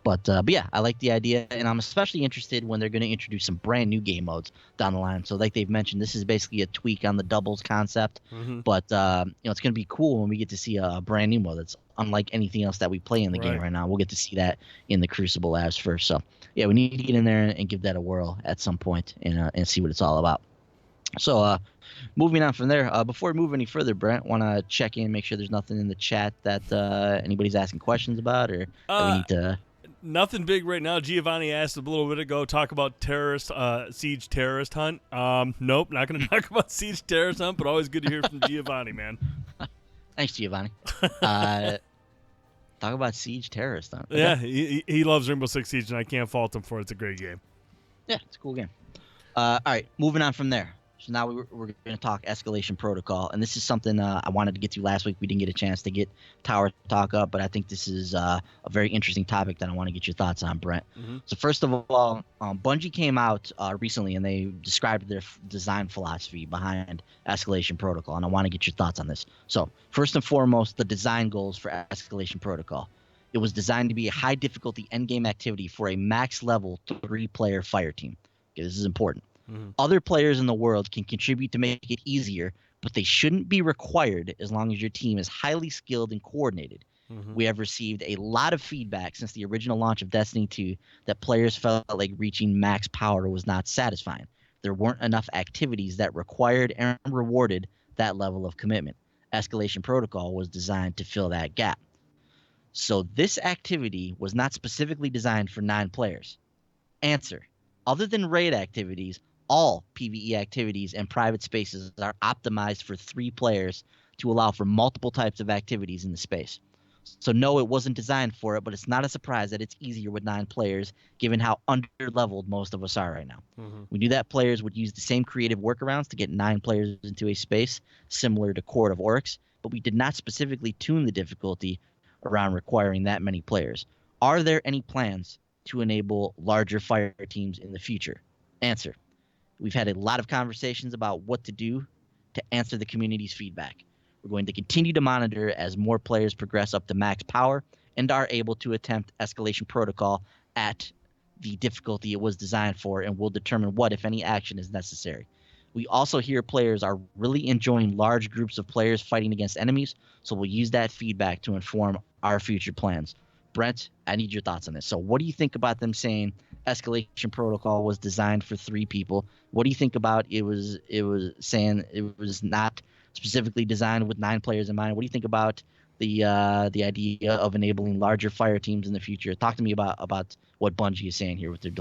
But yeah, I like the idea, and I'm especially interested when they're going to introduce some brand new game modes down the line. So like they've mentioned, this is basically a tweak on the doubles concept, but it's going to be cool when we get to see a brand new mode that's unlike anything else that we play in the game right now. We'll get to see that in the Crucible labs first. So yeah, we need to get in there and give that a whirl at some point and see what it's all about. So moving on from there, before we move any further, Brent, want to check in, make sure there's nothing in the chat that anybody's asking questions about, or that we need to. Nothing big right now. Giovanni asked a little bit ago, talk about siege terrorist hunt. Nope, not going to talk about siege terrorist hunt, but always good to hear from Giovanni, man. Thanks, Giovanni. Talk about siege terrorist hunt. Okay. Yeah, he loves Rainbow Six Siege, and I can't fault him for it. It's a great game. Yeah, it's a cool game. All right, moving on from there. So now we're going to talk escalation protocol, and this is something I wanted to get to last week. We didn't get a chance to get Tower Talk up, but I think this is a very interesting topic that I want to get your thoughts on, Brent. So first of all, Bungie came out recently, and they described their design philosophy behind escalation protocol, and I want to get your thoughts on this. So first and foremost, the design goals for escalation protocol. It was designed to be a high difficulty endgame activity for a max level 3-player fire team. Okay, this is important. Other players in the world can contribute to make it easier, but they shouldn't be required as long as your team is highly skilled and coordinated. We have received a lot of feedback since the original launch of Destiny 2 that players felt like reaching max power was not satisfying. There weren't enough activities that required and rewarded that level of commitment. Escalation Protocol was designed to fill that gap. So this activity was not specifically designed for 9 players. Answer: other than raid activities, all PvE activities and private spaces are optimized for 3 players to allow for multiple types of activities in the space. So no, it wasn't designed for it, but it's not a surprise that it's easier with 9 players, given how under-leveled most of us are right now. We knew that players would use the same creative workarounds to get 9 players into a space, similar to Court of Oryx, but we did not specifically tune the difficulty around requiring that many players. Are there any plans to enable larger fire teams in the future? Answer: we've had a lot of conversations about what to do to answer the community's feedback. We're going to continue to monitor as more players progress up to max power and are able to attempt escalation protocol at the difficulty it was designed for, and we'll determine what, if any, action is necessary. We also hear players are really enjoying large groups of players fighting against enemies, so we'll use that feedback to inform our future plans. Brent, I need your thoughts on this. So what do you think about them saying escalation protocol was designed for 3 people? What do you think about it was saying it was not specifically designed with 9 players in mind? What do you think about the idea of enabling larger fire teams in the future? Talk to me about what Bungie is saying here with their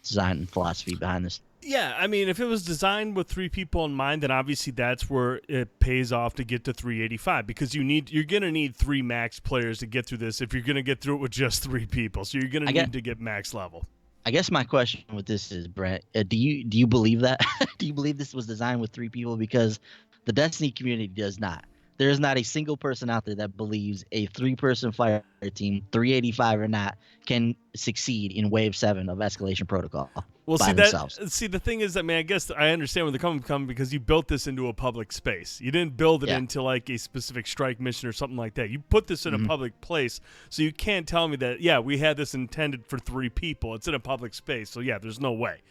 design and philosophy behind this. Yeah, I mean, if it was designed with 3 people in mind, then obviously that's where it pays off to get to 385, because you're going to need 3 max players to get through this if you're going to get through it with just 3 people. So you're going to need to get max level. I guess my question with this is, Brent, do you believe that? Do you believe this was designed with 3 people? Because the Destiny community does not. There is not a single person out there that believes a 3-person fire team, 385 or not, can succeed in Wave 7 of Escalation Protocol. Well, themselves. The thing is that, I guess I understand where they're coming from, because you built this into a public space. You didn't build it into like a specific strike mission or something like that. You put this in a public place, so you can't tell me that, yeah, we had this intended for 3 people. It's in a public space, so yeah, there's no way.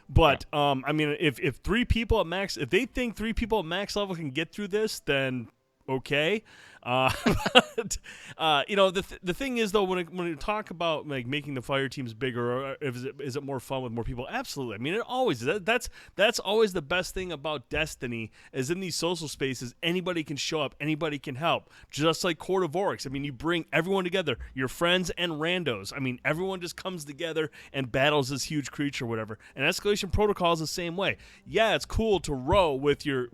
But I mean, if 3 people at max, if they think 3 people at max level can get through this, then okay. But the thing is, though, when you talk about like making the fire teams bigger, or is it more fun with more people? Absolutely. I mean, it always is. That's always the best thing about Destiny, is in these social spaces, anybody can show up, anybody can help. Just like Court of Oryx. I mean, you bring everyone together, your friends and randos. I mean, everyone just comes together and battles this huge creature or whatever. And Escalation Protocol is the same way. Yeah, it's cool to roll with your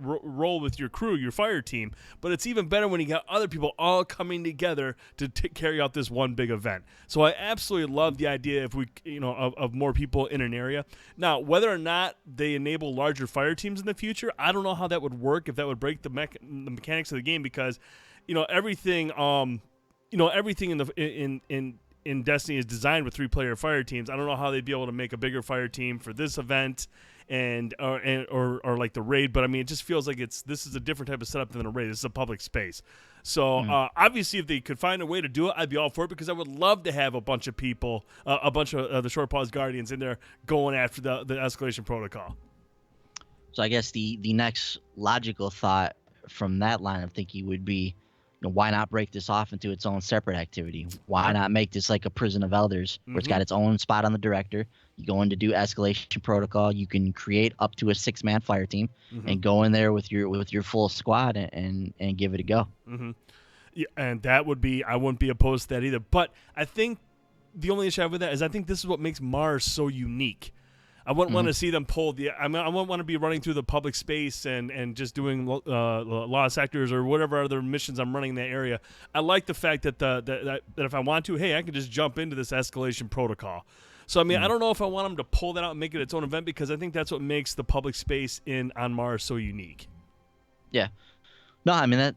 crew, your fire team, but it's even better when you got other people all coming together to carry out this one big event. So I absolutely love the idea if we, of more people in an area. Now, whether or not they enable larger fire teams in the future, I don't know how that would work, if that would break the mechanics of the game, because, everything, everything in Destiny is designed with 3-player fire teams. I don't know how they'd be able to make a bigger fire team for this event or like the raid. But I mean, it just feels like this is a different type of setup than a raid. This is a public space. So obviously, if they could find a way to do it, I'd be all for it, because I would love to have a bunch of people, a bunch of the Short Pause Guardians in there going after the escalation protocol. So I guess the next logical thought from that line of thinking would be, why not break this off into its own separate activity? Why not make this like a Prison of Elders, where it's got its own spot on the director? You go in to do escalation protocol. You can create up to a 6-man fire team and go in there with your full squad and give it a go. Yeah, and that would be, I wouldn't be opposed to that either. But I think the only issue I have with that is I think this is what makes Mars so unique. I wouldn't want to see them pull I wouldn't want to be running through the public space and just doing lost sectors or whatever other missions I'm running in that area. I like the fact that that if I want to, hey, I can just jump into this escalation protocol. So I mean, I don't know if I want them to pull that out and make it its own event, because I think that's what makes the public space on Mars so unique. Yeah, no, I mean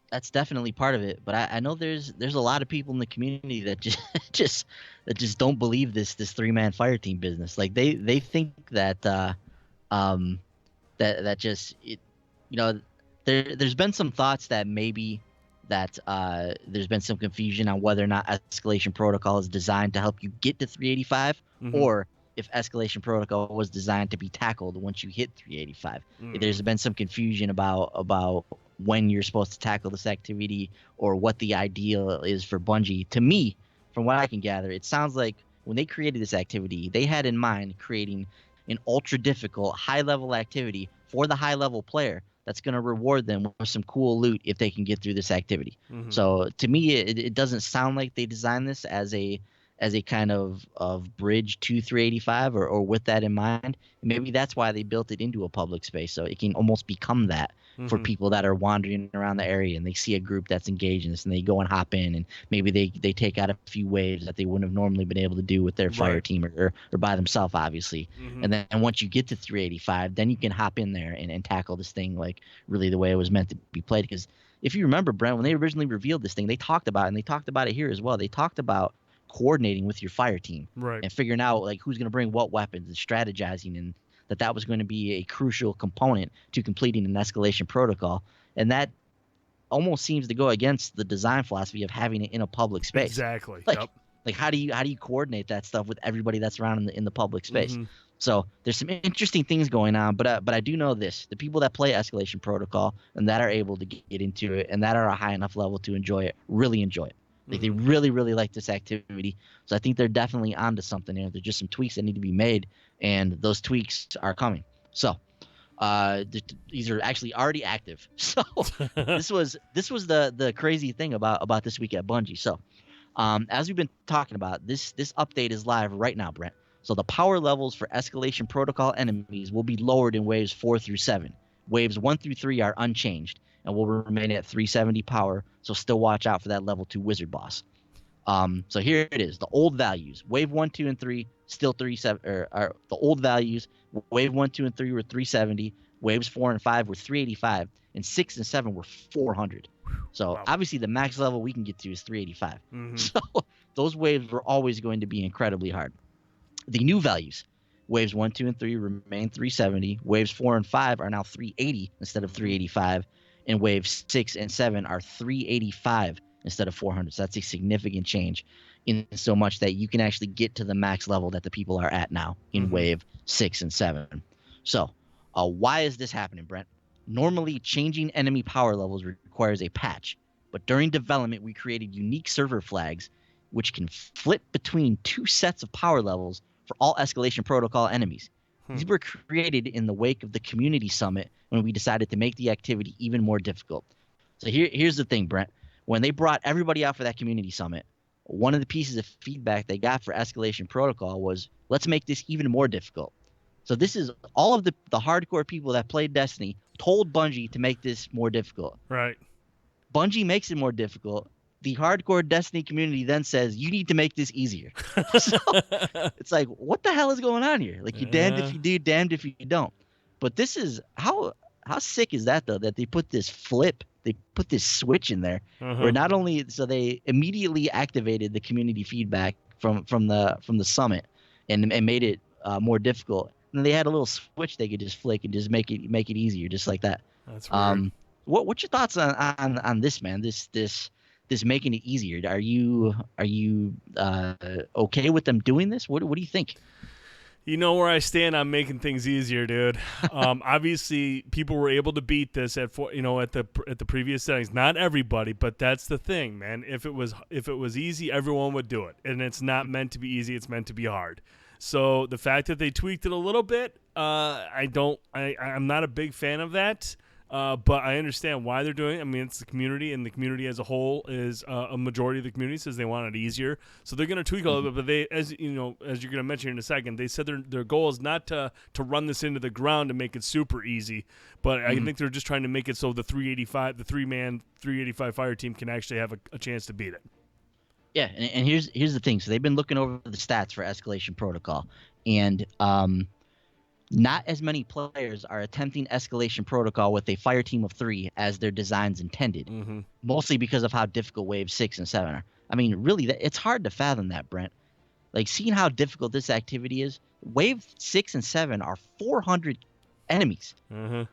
that's definitely part of it. But I know there's a lot of people in the community that just don't believe this 3-man fire team business. Like they think that that just there's been some thoughts that maybe that there's been some confusion on whether or not escalation protocol is designed to help you get to 385 or if escalation protocol was designed to be tackled once you hit 385. There's been some confusion about when you're supposed to tackle this activity or what the ideal is for Bungie. To me, from what I can gather, it sounds like when they created this activity, they had in mind creating an ultra difficult high level activity for the high level player that's going to reward them with some cool loot if they can get through this activity. So to me, it doesn't sound like they designed this as a kind of bridge to 385 or with that in mind. Maybe that's why they built it into a public space, so it can almost become that for people that are wandering around the area and they see a group that's engaged in this and they go and hop in, and maybe they take out a few waves that they wouldn't have normally been able to do with their fire team or by themselves, obviously. And then once you get to 385, then you can hop in there and tackle this thing like really the way it was meant to be played. Because if you remember, Brent, when they originally revealed this thing, they talked about it here as well. They talked about coordinating with your fire team and figuring out like who's going to bring what weapons and strategizing, and that was going to be a crucial component to completing an escalation protocol. And that almost seems to go against the design philosophy of having it in a public space. Exactly. Like how do you coordinate that stuff with everybody that's around in the public space? So there's some interesting things going on, but I do know this: the people that play escalation protocol and that are able to get into it and that are a high enough level to enjoy it really enjoy it. Like they really, really like this activity. So I think they're definitely onto something here. There's just some tweaks that need to be made, and those tweaks are coming. So these are actually already active. So this was the crazy thing about this week at Bungie. So as we've been talking about, this update is live right now, Brent. So the power levels for escalation protocol enemies will be lowered in waves 4 through 7. Waves 1 through 3 are unchanged and will remain at 370 power, so still watch out for that level 2 wizard boss. So here it is, the old values. Wave 1, 2, and 3 still 370, or the old values. Wave 1, 2, and 3 were 370. Waves 4 and 5 were 385, and 6 and 7 were 400. So obviously the max level we can get to is 385. So those waves were always going to be incredibly hard. The new values. Waves 1, 2, and 3 remain 370. Waves 4 and 5 are now 380 instead of 385. And waves 6 and 7 are 385 instead of 400. So that's a significant change, in so much that you can actually get to the max level that the people are at now in wave 6 and 7. So why is this happening, Brent? Normally, changing enemy power levels requires a patch. But during development, we created unique server flags which can flip between 2 sets of power levels for all escalation protocol enemies. These were created in the wake of the community summit when we decided to make the activity even more difficult. So here's the thing, Brent. When they brought everybody out for that community summit, one of the pieces of feedback they got for escalation protocol was, let's make this even more difficult. So this is all of the hardcore people that played Destiny told Bungie to make this more difficult. Right. Bungie makes it more difficult. The hardcore Destiny community then says, you need to make this easier. So it's like, what the hell is going on here? Like, you're damned if you do, damned if you don't. But this is how sick is that, though, that they put this flip, they put this switch in there where not only, so they immediately activated the community feedback from the summit and made it more difficult. and they had a little switch they could just flick and just make it easier, just like that. That's weird. What's your thoughts on this, man? This making it easier. Are you okay with them doing this? What do you think? You know where I stand on making things easier, dude. Obviously, people were able to beat this at the previous settings. Not everybody, but that's the thing, man. If it was easy, everyone would do it, and it's not meant to be easy. It's meant to be hard. So the fact that they tweaked it a little bit, I'm not a big fan of that. But I understand why they're doing it. I mean, it's the community, and the community as a whole is a majority of the community says they want it easier. So they're going to tweak a little bit. But they, as you're going to mention in a second, they said their goal is not to run this into the ground to make it super easy. But I think they're just trying to make it so the 3-man 385 fire team can actually have a chance to beat it. Yeah, and here's the thing. So they've been looking over the stats for Escalation Protocol, and not as many players are attempting Escalation Protocol with a fire team of 3 as their designs intended, mostly because of how difficult Waves 6 and 7 are. I mean, really, it's hard to fathom that, Brent. Like, seeing how difficult this activity is, Wave 6 and 7 are 400 enemies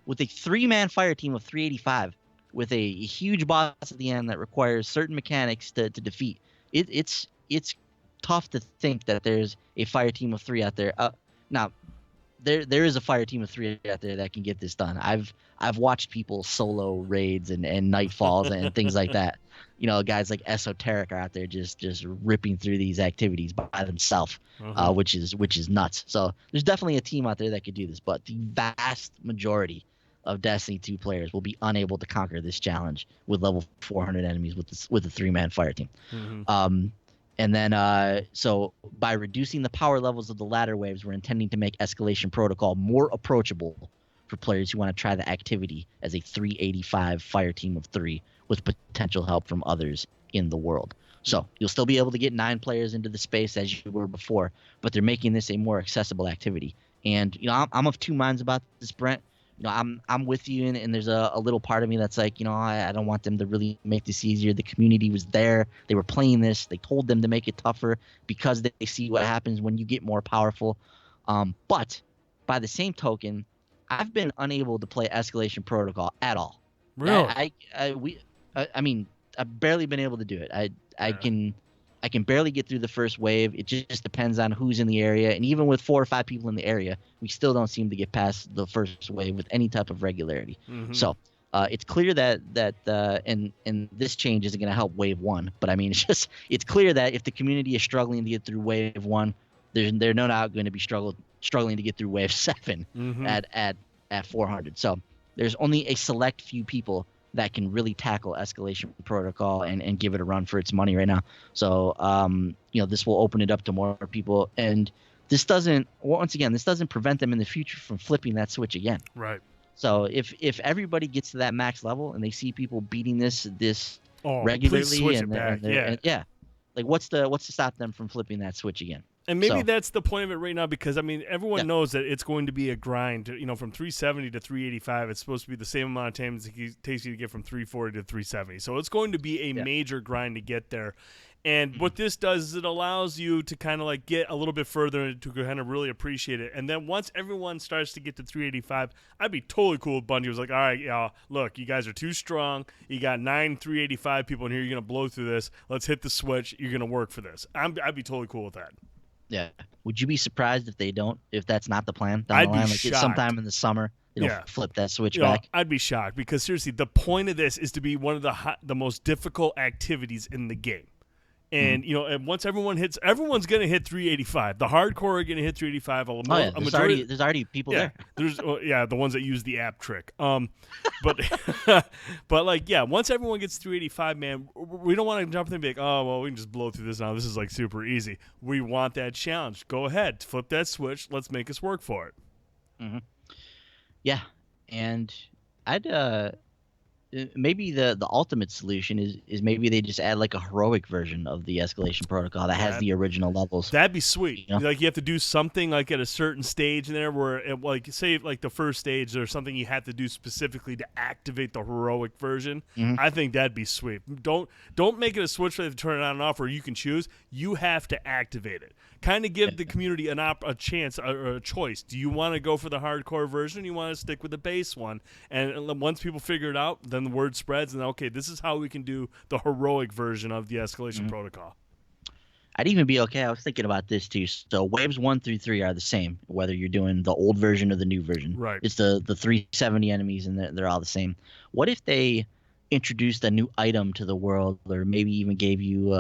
with a 3-man fire team of 385 with a huge boss at the end that requires certain mechanics to defeat. It's tough to think that there's a fire team of 3 out there. Now, there is a fire team of 3 out there that can get this done. I've watched people solo raids and nightfalls and things like that. Guys like Esoteric are out there just ripping through these activities by themselves, which is nuts. So there's definitely a team out there that could do this, but the vast majority of Destiny 2 players will be unable to conquer this challenge with level 400 enemies with a 3-man fire team. And then, so by reducing the power levels of the ladder waves, we're intending to make Escalation Protocol more approachable for players who want to try the activity as a 385 fire team of 3 with potential help from others in the world. So you'll still be able to get 9 players into the space as you were before, but they're making this a more accessible activity. And I'm of two minds about this, Brent. I'm with you, and there's a little part of me that's like, I don't want them to really make this easier. The community was there. They were playing this. They told them to make it tougher because they see what happens when you get more powerful. But by the same token, I've been unable to play Escalation Protocol at all. Really? I mean, I've barely been able to do it. I can barely get through the first wave. It just depends on who's in the area. And even with 4 or 5 people in the area, we still don't seem to get past the first wave with any type of regularity. So it's clear that and this change isn't going to help Wave 1. But I mean, it's clear that if the community is struggling to get through Wave 1, they're no doubt going to be struggling to get through Wave 7 at 400. So there's only a select few people that can really tackle Escalation Protocol and give it a run for its money right now. So, this will open it up to more people. And this doesn't prevent them in the future from flipping that switch again. Right. So if everybody gets to that max level and they see people beating this regularly, please switch it back. Like what's to stop them from flipping that switch again? And maybe that's the point of it right now, because, I mean, everyone knows that it's going to be a grind. From 370 to 385, it's supposed to be the same amount of time as it takes you to get from 340 to 370. So it's going to be a major grind to get there. And what this does is it allows you to kind of like get a little bit further to kind of really appreciate it. And then once everyone starts to get to 385, I'd be totally cool if Bungie was like, all right, y'all, look, you guys are too strong. You got 9 385 people in here. You're going to blow through this. Let's hit the switch. You're going to work for this. I'd be totally cool with that. Yeah. Would you be surprised if that's not the plan down I'd the line? be Like shocked. Sometime in the summer, flip that switch back. I'd be shocked, because seriously, the point of this is to be one of the most difficult activities in the game. And and once everyone's going to hit 385. The hardcore are going to hit 385. There's already people there. There's the ones that use the app trick. But once everyone gets 385, man, we don't want to jump in and be like, oh well, we can just blow through this now. This is like super easy. We want that challenge. Go ahead, flip that switch. Let's make us work for it. Yeah, and I'd maybe the ultimate solution is maybe they just add like a heroic version of the escalation protocol that has That the original levels. That'd be sweet. You know? Like you have to do something like at a certain stage in there where, like, say, like the first stage, there's something you have to do specifically to activate the heroic version. Mhm. I think that'd be sweet. Don't make it a switch where they turn it on and off where you can choose. You have to activate it. Kind of give the community a chance, a choice. Do you want to go for the hardcore version? Or you want to stick with the base one? And once people figure it out, then the word spreads, and okay, this is how we can do the heroic version of the escalation protocol. I'd even be okay. I was thinking about this too. So waves 1 through 3 are the same, whether you're doing the old version or the new version. Right. It's the 370 enemies, and they're all the same. What if they introduced a new item to the world, or maybe even gave you,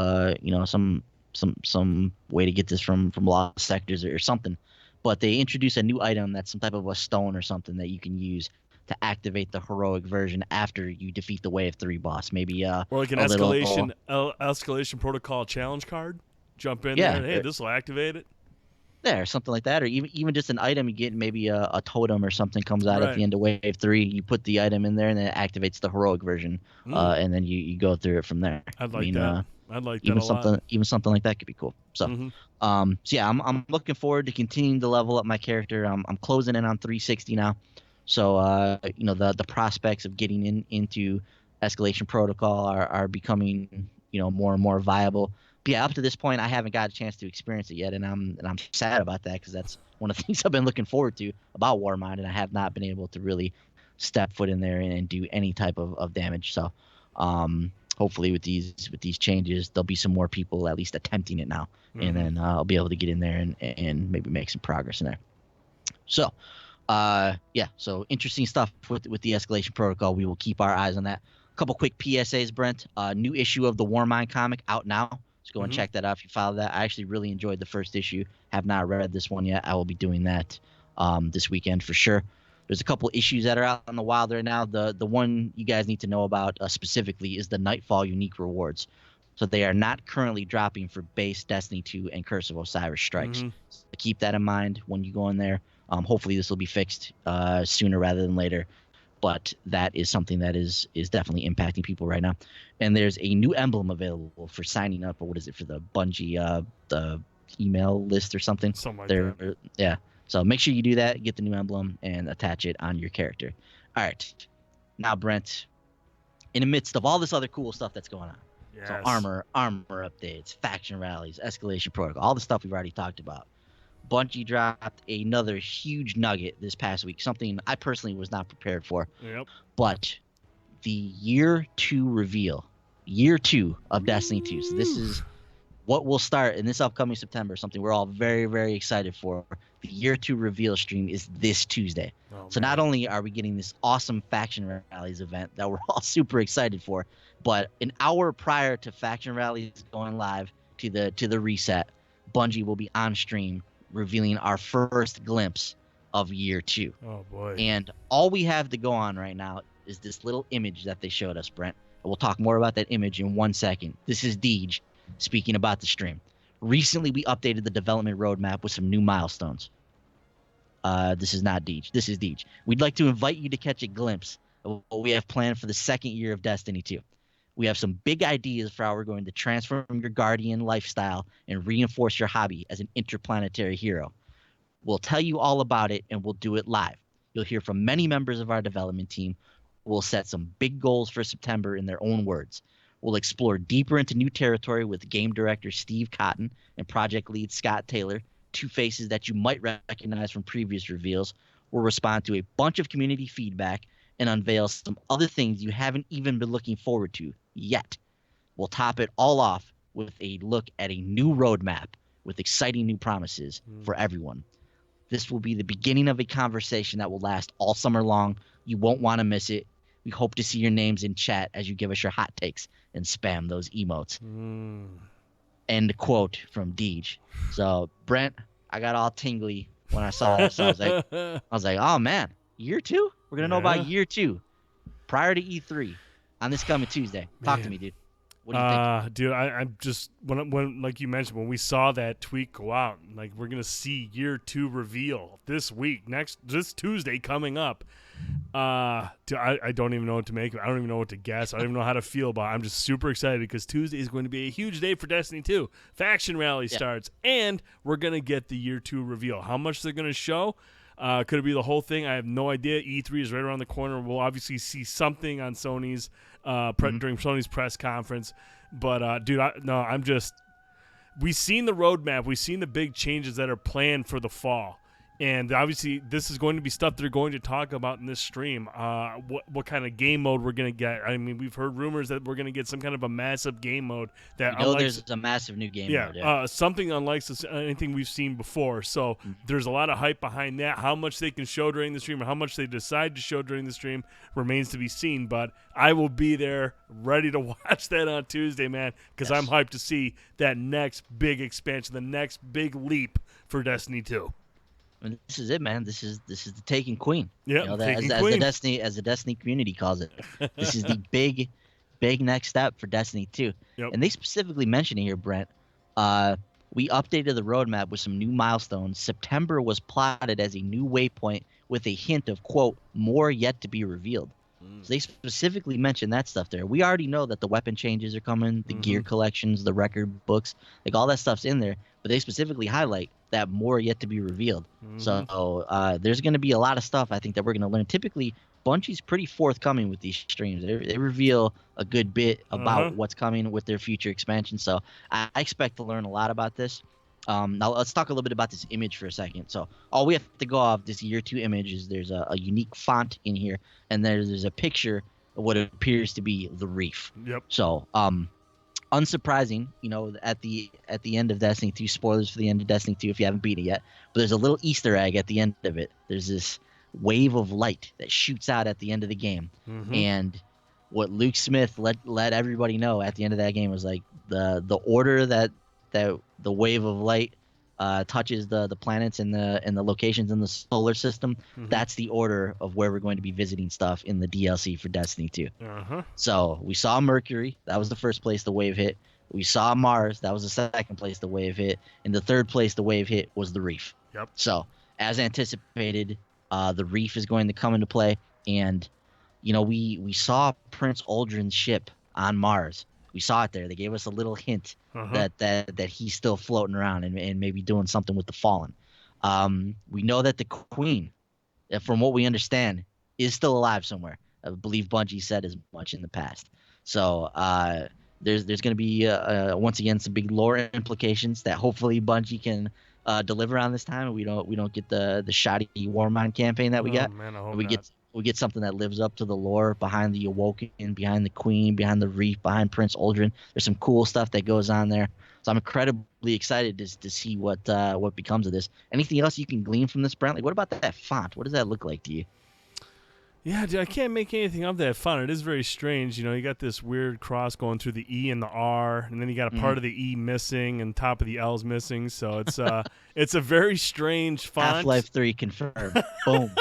some way to get this from lost sectors or something? But they introduce a new item that's some type of a stone or something that you can use to activate the heroic version after you defeat the wave 3 boss. Maybe or like an escalation protocol challenge card. Jump in there. Hey, this will activate it. There, something like that, or even just an item you get, maybe a totem or something comes out at the end of wave 3. You put the item in there, and then it activates the heroic version, and then you go through it from there. I'd like that. I'd like even that a lot. Even something like that could be cool. So, yeah, I'm looking forward to continuing to level up my character. I'm closing in on 360 now, so the prospects of getting into escalation protocol are becoming more and more viable. But yeah, up to this point, I haven't got a chance to experience it yet, and I'm sad about that because that's one of the things I've been looking forward to about Warmind, and I have not been able to really step foot in there and do any type of damage. So, hopefully with these changes, there'll be some more people at least attempting it now, and then I'll be able to get in there and maybe make some progress in there. So, so interesting stuff with the escalation protocol. We will keep our eyes on that. A couple quick PSAs, Brent. New issue of the Warmind comic out now. Let's go and check that out if you follow that. I actually really enjoyed the first issue. Have not read this one yet. I will be doing that this weekend for sure. There's a couple issues that are out in the wild right now. The one you guys need to know about specifically is the Nightfall unique rewards. So they are not currently dropping for base Destiny 2 and Curse of Osiris strikes. So keep that in mind when you go in there. Hopefully this will be fixed sooner rather than later. But that is something that is definitely impacting people right now. And there's a new emblem available for signing up, or what is it, for the Bungie the email list or something? Something like that. Yeah. So make sure you do that, get the new emblem, and attach it on your character. All right. Now, Brent, in the midst of all this other cool stuff that's going on, so armor updates, faction rallies, escalation protocol, all the stuff we've already talked about, Bungie dropped another huge nugget this past week, something I personally was not prepared for. Yep. But the year 2 reveal, year 2 of Destiny 2. So this is what will start in this upcoming September, something we're all very, very excited for. The year 2 reveal stream is this Tuesday. So not only are we getting this awesome faction rallies event that we're all super excited for, but an hour prior to faction rallies going live to the reset, Bungie will be on stream revealing our first glimpse of year 2. Oh boy. And all we have to go on right now is this little image that they showed us, Brent. And we'll talk more about that image in 1 second. This is Deej speaking about the stream. Recently, we updated the development roadmap with some new milestones. This is not Deej. This is Deej. We'd like to invite you to catch a glimpse of what we have planned for the second year of Destiny 2. We have some big ideas for how we're going to transform your Guardian lifestyle and reinforce your hobby as an interplanetary hero. We'll tell you all about it, and we'll do it live. You'll hear from many members of our development team. We'll set some big goals for September in their own words. We'll explore deeper into new territory with game director Steve Cotton and project lead Scott Taylor, two faces that you might recognize from previous reveals. We'll respond to a bunch of community feedback and unveil some other things you haven't even been looking forward to yet. We'll top it all off with a look at a new roadmap with exciting new promises for everyone. This will be the beginning of a conversation that will last all summer long. You won't want to miss it. We hope to see your names in chat as you give us your hot takes and spam those emotes. End quote from Deej. So, Brent, I got all tingly when I saw this. I was like, oh man, year 2? We're going to know about year 2 prior to E3 on this coming Tuesday. Talk to me, dude. What do you think? Dude, I'm just when like you mentioned, when we saw that tweet go out, like we're gonna see year 2 reveal this week, this Tuesday coming up. Dude, I don't even know what to make. I don't even know what to guess. I don't even know how to feel about it. I'm just super excited because Tuesday is going to be a huge day for Destiny 2. Faction Rally starts, and we're going to get the Year 2 reveal. How much they're going to show? Could it be the whole thing? I have no idea. E3 is right around the corner. We'll obviously see something on Sony's during Sony's press conference. But, dude, we've seen the roadmap. We've seen the big changes that are planned for the fall. And obviously, this is going to be stuff they're going to talk about in this stream. What kind of game mode we're going to get. I mean, we've heard rumors that we're going to get some kind of a massive game mode. That there's a massive new game mode. Yeah, something unlike anything we've seen before. So there's a lot of hype behind that. How much they can show during the stream or how much they decide to show during the stream remains to be seen. But I will be there ready to watch that on Tuesday, man, because I'm hyped to see that next big expansion, the next big leap for Destiny 2. And this is it, man. This is the Taken Queen. Yeah, as the Destiny community calls it. This is the big next step for Destiny 2. Yep. And they specifically mention it here, Brent. We updated the roadmap with some new milestones. September was plotted as a new waypoint with a hint of, quote, more yet to be revealed. So they specifically mentioned that stuff there. We already know that the weapon changes are coming, the gear collections, the record books, like all that stuff's in there. But they specifically highlight that more yet to be revealed. So there's going to be a lot of stuff I think that we're going to learn. Typically, Bungie's pretty forthcoming with these streams. They reveal a good bit about what's coming with their future expansion. So I expect to learn a lot about this. Now let's talk a little bit about this image for a second. So all we have to go off this Year 2 image is there's a unique font in here, and there's a picture of what appears to be the Reef. Yep. So unsurprising, at the end of Destiny 2, spoilers for the end of Destiny 2 if you haven't beat it yet, but there's a little Easter egg at the end of it. There's this wave of light that shoots out at the end of the game, and what Luke Smith let everybody know at the end of that game was like the order that the wave of light touches the planets and the locations in the solar system. That's the order of where we're going to be visiting stuff in the DLC for Destiny 2. So we saw Mercury. That was the first place the wave hit. We saw Mars. That was the second place the wave hit. And the third place the wave hit was the Reef. Yep. So as anticipated, the Reef is going to come into play. And, we saw Prince Aldrin's ship on Mars. We saw it there. They gave us a little hint that he's still floating around and maybe doing something with the Fallen. We know that the Queen, from what we understand, is still alive somewhere. I believe Bungie said as much in the past. So there's going to be once again some big lore implications that hopefully Bungie can deliver on this time. We don't get the shoddy Warmind campaign that we got. Man, I hope we get something that lives up to the lore behind the Awoken, behind the Queen, behind the Reef, behind Prince Aldrin. There's some cool stuff that goes on there. So I'm incredibly excited to see what becomes of this. Anything else you can glean from this, Brent? Like, what about that font? What does that look like to you? Yeah, dude, I can't make anything of that font. It is very strange. You got this weird cross going through the E and the R, and then you got a part of the E missing and top of the L's missing. So it's it's a very strange font. Half-Life 3 confirmed. Boom.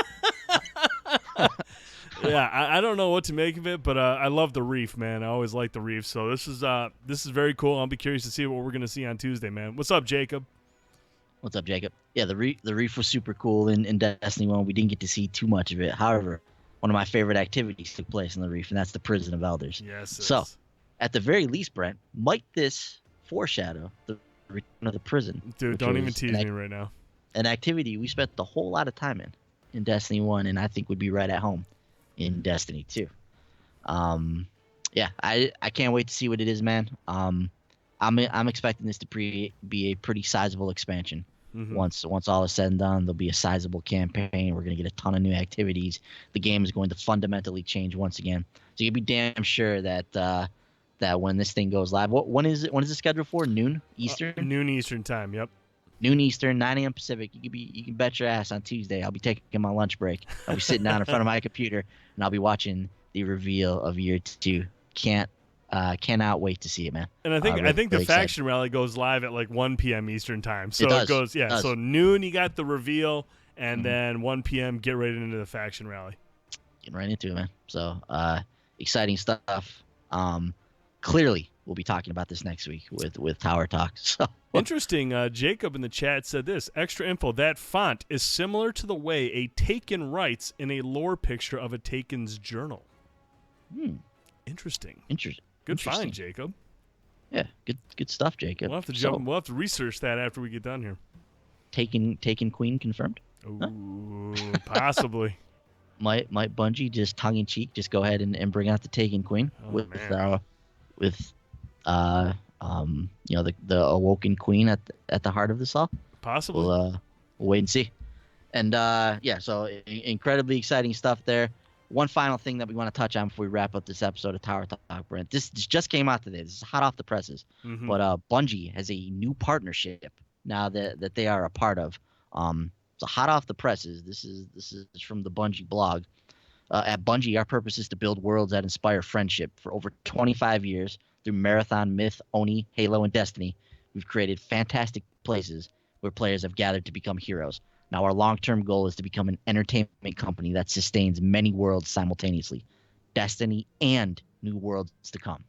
Yeah, I don't know what to make of it, but I love the Reef, man. I always like the Reef. So this is very cool. I'll be curious to see what we're going to see on Tuesday, man. What's up, Jacob? What's up, Jacob? Yeah, the Reef was super cool in Destiny 1. We didn't get to see too much of it. However, one of my favorite activities took place in the Reef, and that's the Prison of Elders. Yes. So, at the very least, Brent, might this foreshadow the return of the prison? Dude, don't even tease me right now. An activity we spent a whole lot of time in Destiny 1, and I think would be right at home in Destiny 2. Yeah, I can't wait to see what it is, man. I'm expecting this to be a pretty sizable expansion. Once all is said and done, there'll be a sizable campaign. We're going to get a ton of new activities. The game is going to fundamentally change once again. So you'll be damn sure that when this thing goes live, when is it scheduled for? Noon Eastern? Noon Eastern time, yep. Noon Eastern, 9 a.m. Pacific. You can bet your ass on Tuesday. I'll be taking my lunch break. I'll be sitting down in front of my computer, and I'll be watching the reveal of Year 2. Cannot wait to see it, man. And I think the faction rally goes live at like 1 p.m. Eastern time. So it goes, so noon you got the reveal, and then 1 p.m. get right into the faction rally. Getting right into it, man. So exciting stuff. Clearly, we'll be talking about this next week with Tower Talk. So interesting. Jacob in the chat said this extra info. That font is similar to the way a Taken writes in a lore picture of a Taken's journal. Interesting. Good find, Jacob. Yeah, good stuff, Jacob. We'll have to jump. We'll have to research that after we get done here. Taken Queen confirmed. Ooh, possibly. Might Bungie just tongue in cheek just go ahead and bring out the Taken Queen with the awoken queen at the heart of this all? Possibly. We'll wait and see. And so incredibly exciting stuff there. One final thing that we want to touch on before we wrap up this episode of Tower Talk, Brent. This just came out today. This is hot off the presses. Mm-hmm. But Bungie has a new partnership now that they are a part of. So hot off the presses. This is from the Bungie blog. At Bungie, our purpose is to build worlds that inspire friendship. For over 25 years, through Marathon, Myth, Oni, Halo, and Destiny, we've created fantastic places where players have gathered to become heroes. Now, our long-term goal is to become an entertainment company that sustains many worlds simultaneously, Destiny and new worlds to come.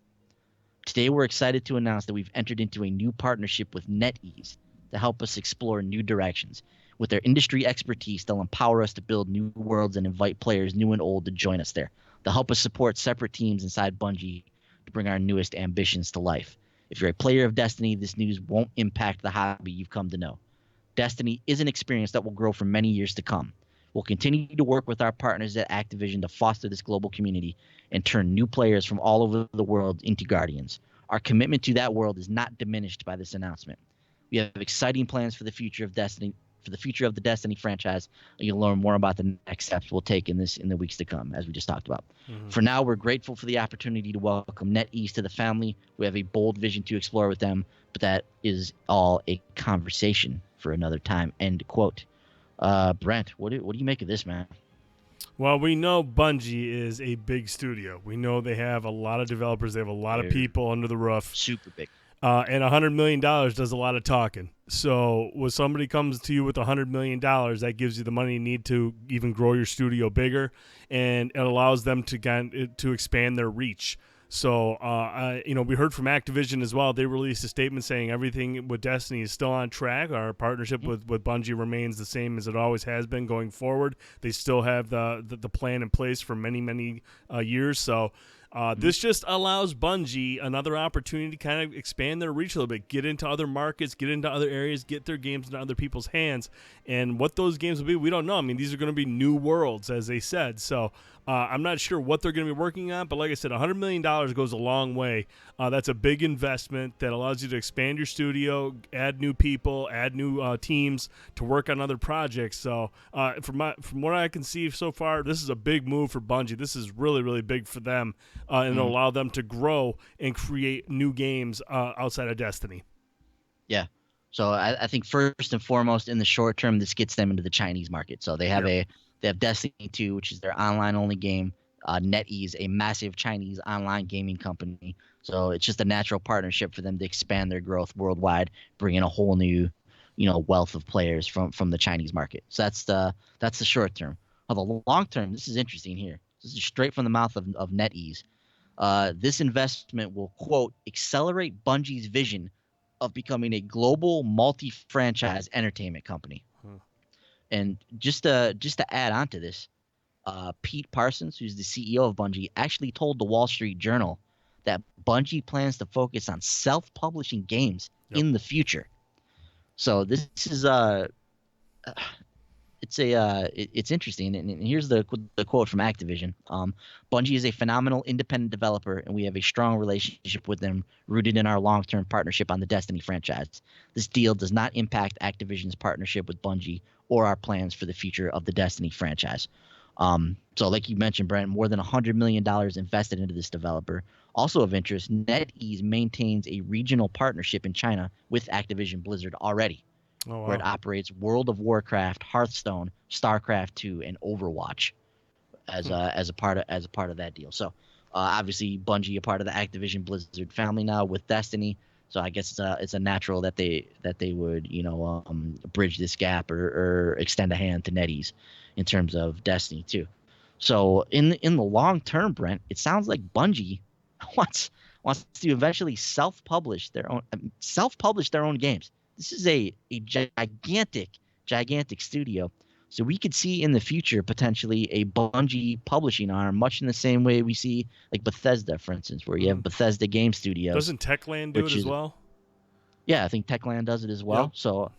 Today, we're excited to announce that we've entered into a new partnership with NetEase to help us explore new directions. With their industry expertise, they'll empower us to build new worlds and invite players new and old to join us there. They'll help us support separate teams inside Bungie to bring our newest ambitions to life. If you're a player of Destiny, this news won't impact the hobby you've come to know. Destiny is an experience that will grow for many years to come. We'll continue to work with our partners at Activision to foster this global community and turn new players from all over the world into Guardians. Our commitment to that world is not diminished by this announcement. We have exciting plans for the future of Destiny, for the future of the Destiny franchise, and you'll learn more about the next steps we'll take in the weeks to come, as we just talked about. Mm-hmm. For now, we're grateful for the opportunity to welcome NetEase to the family. We have a bold vision to explore with them, but that is all a conversation for another time. End quote. Brent, what do you make of this, man? Well, we know Bungie is a big studio. We know they have a lot of developers. They have a lot of people under the roof. Super big. And $100 million does a lot of talking. So when somebody comes to you with $100 million, that gives you the money you need to even grow your studio bigger, and it allows them to expand their reach. So, we heard from Activision as well. They released a statement saying everything with Destiny is still on track. Our partnership with Bungie remains the same as it always has been going forward. They still have the plan in place for many, many years. So this just allows Bungie another opportunity to kind of expand their reach a little bit, get into other markets, get into other areas, get their games into other people's hands. And what those games will be, we don't know. I mean, these are going to be new worlds, as they said. So I'm not sure what they're going to be working on, but like I said, $100 million goes a long way. That's a big investment that allows you to expand your studio, add new people, add new teams to work on other projects. So from what I can see so far, this is a big move for Bungie. This is really, really big for them, and it'll allow them to grow and create new games outside of Destiny. Yeah. So I think first and foremost, in the short term, this gets them into the Chinese market. So they have they have Destiny 2, which is their online-only game. NetEase, a massive Chinese online gaming company. So it's just a natural partnership for them to expand their growth worldwide, bring in a whole new, wealth of players from the Chinese market. So that's the short term. The long term, this is interesting here. This is straight from the mouth of NetEase. This investment will, quote, accelerate Bungie's vision of becoming a global multi-franchise entertainment company. And just to add on to this, Pete Parsons, who's the CEO of Bungie, actually told the Wall Street Journal that Bungie plans to focus on self-publishing games in the future. So this is it's interesting, and here's the quote from Activision. Bungie is a phenomenal independent developer, and we have a strong relationship with them rooted in our long-term partnership on the Destiny franchise. This deal does not impact Activision's partnership with Bungie or our plans for the future of the Destiny franchise. So like you mentioned, Brent, more than $100 million invested into this developer. Also of interest, NetEase maintains a regional partnership in China with Activision Blizzard already. Oh, wow. Where it operates World of Warcraft, Hearthstone, StarCraft 2, and Overwatch as a part of that deal. So obviously Bungie a part of the Activision Blizzard family now with Destiny. So I guess it's a natural that they would bridge this gap or extend a hand to NetEase in terms of Destiny too. So in the long term, Brent, it sounds like Bungie wants wants to eventually self-publish their own games. This is a gigantic studio. So we could see in the future potentially a Bungie publishing arm, much in the same way we see like Bethesda, for instance, where you have Bethesda Game Studios. Doesn't Techland do it as well? Yeah, I think Techland does it as well. Yep. So,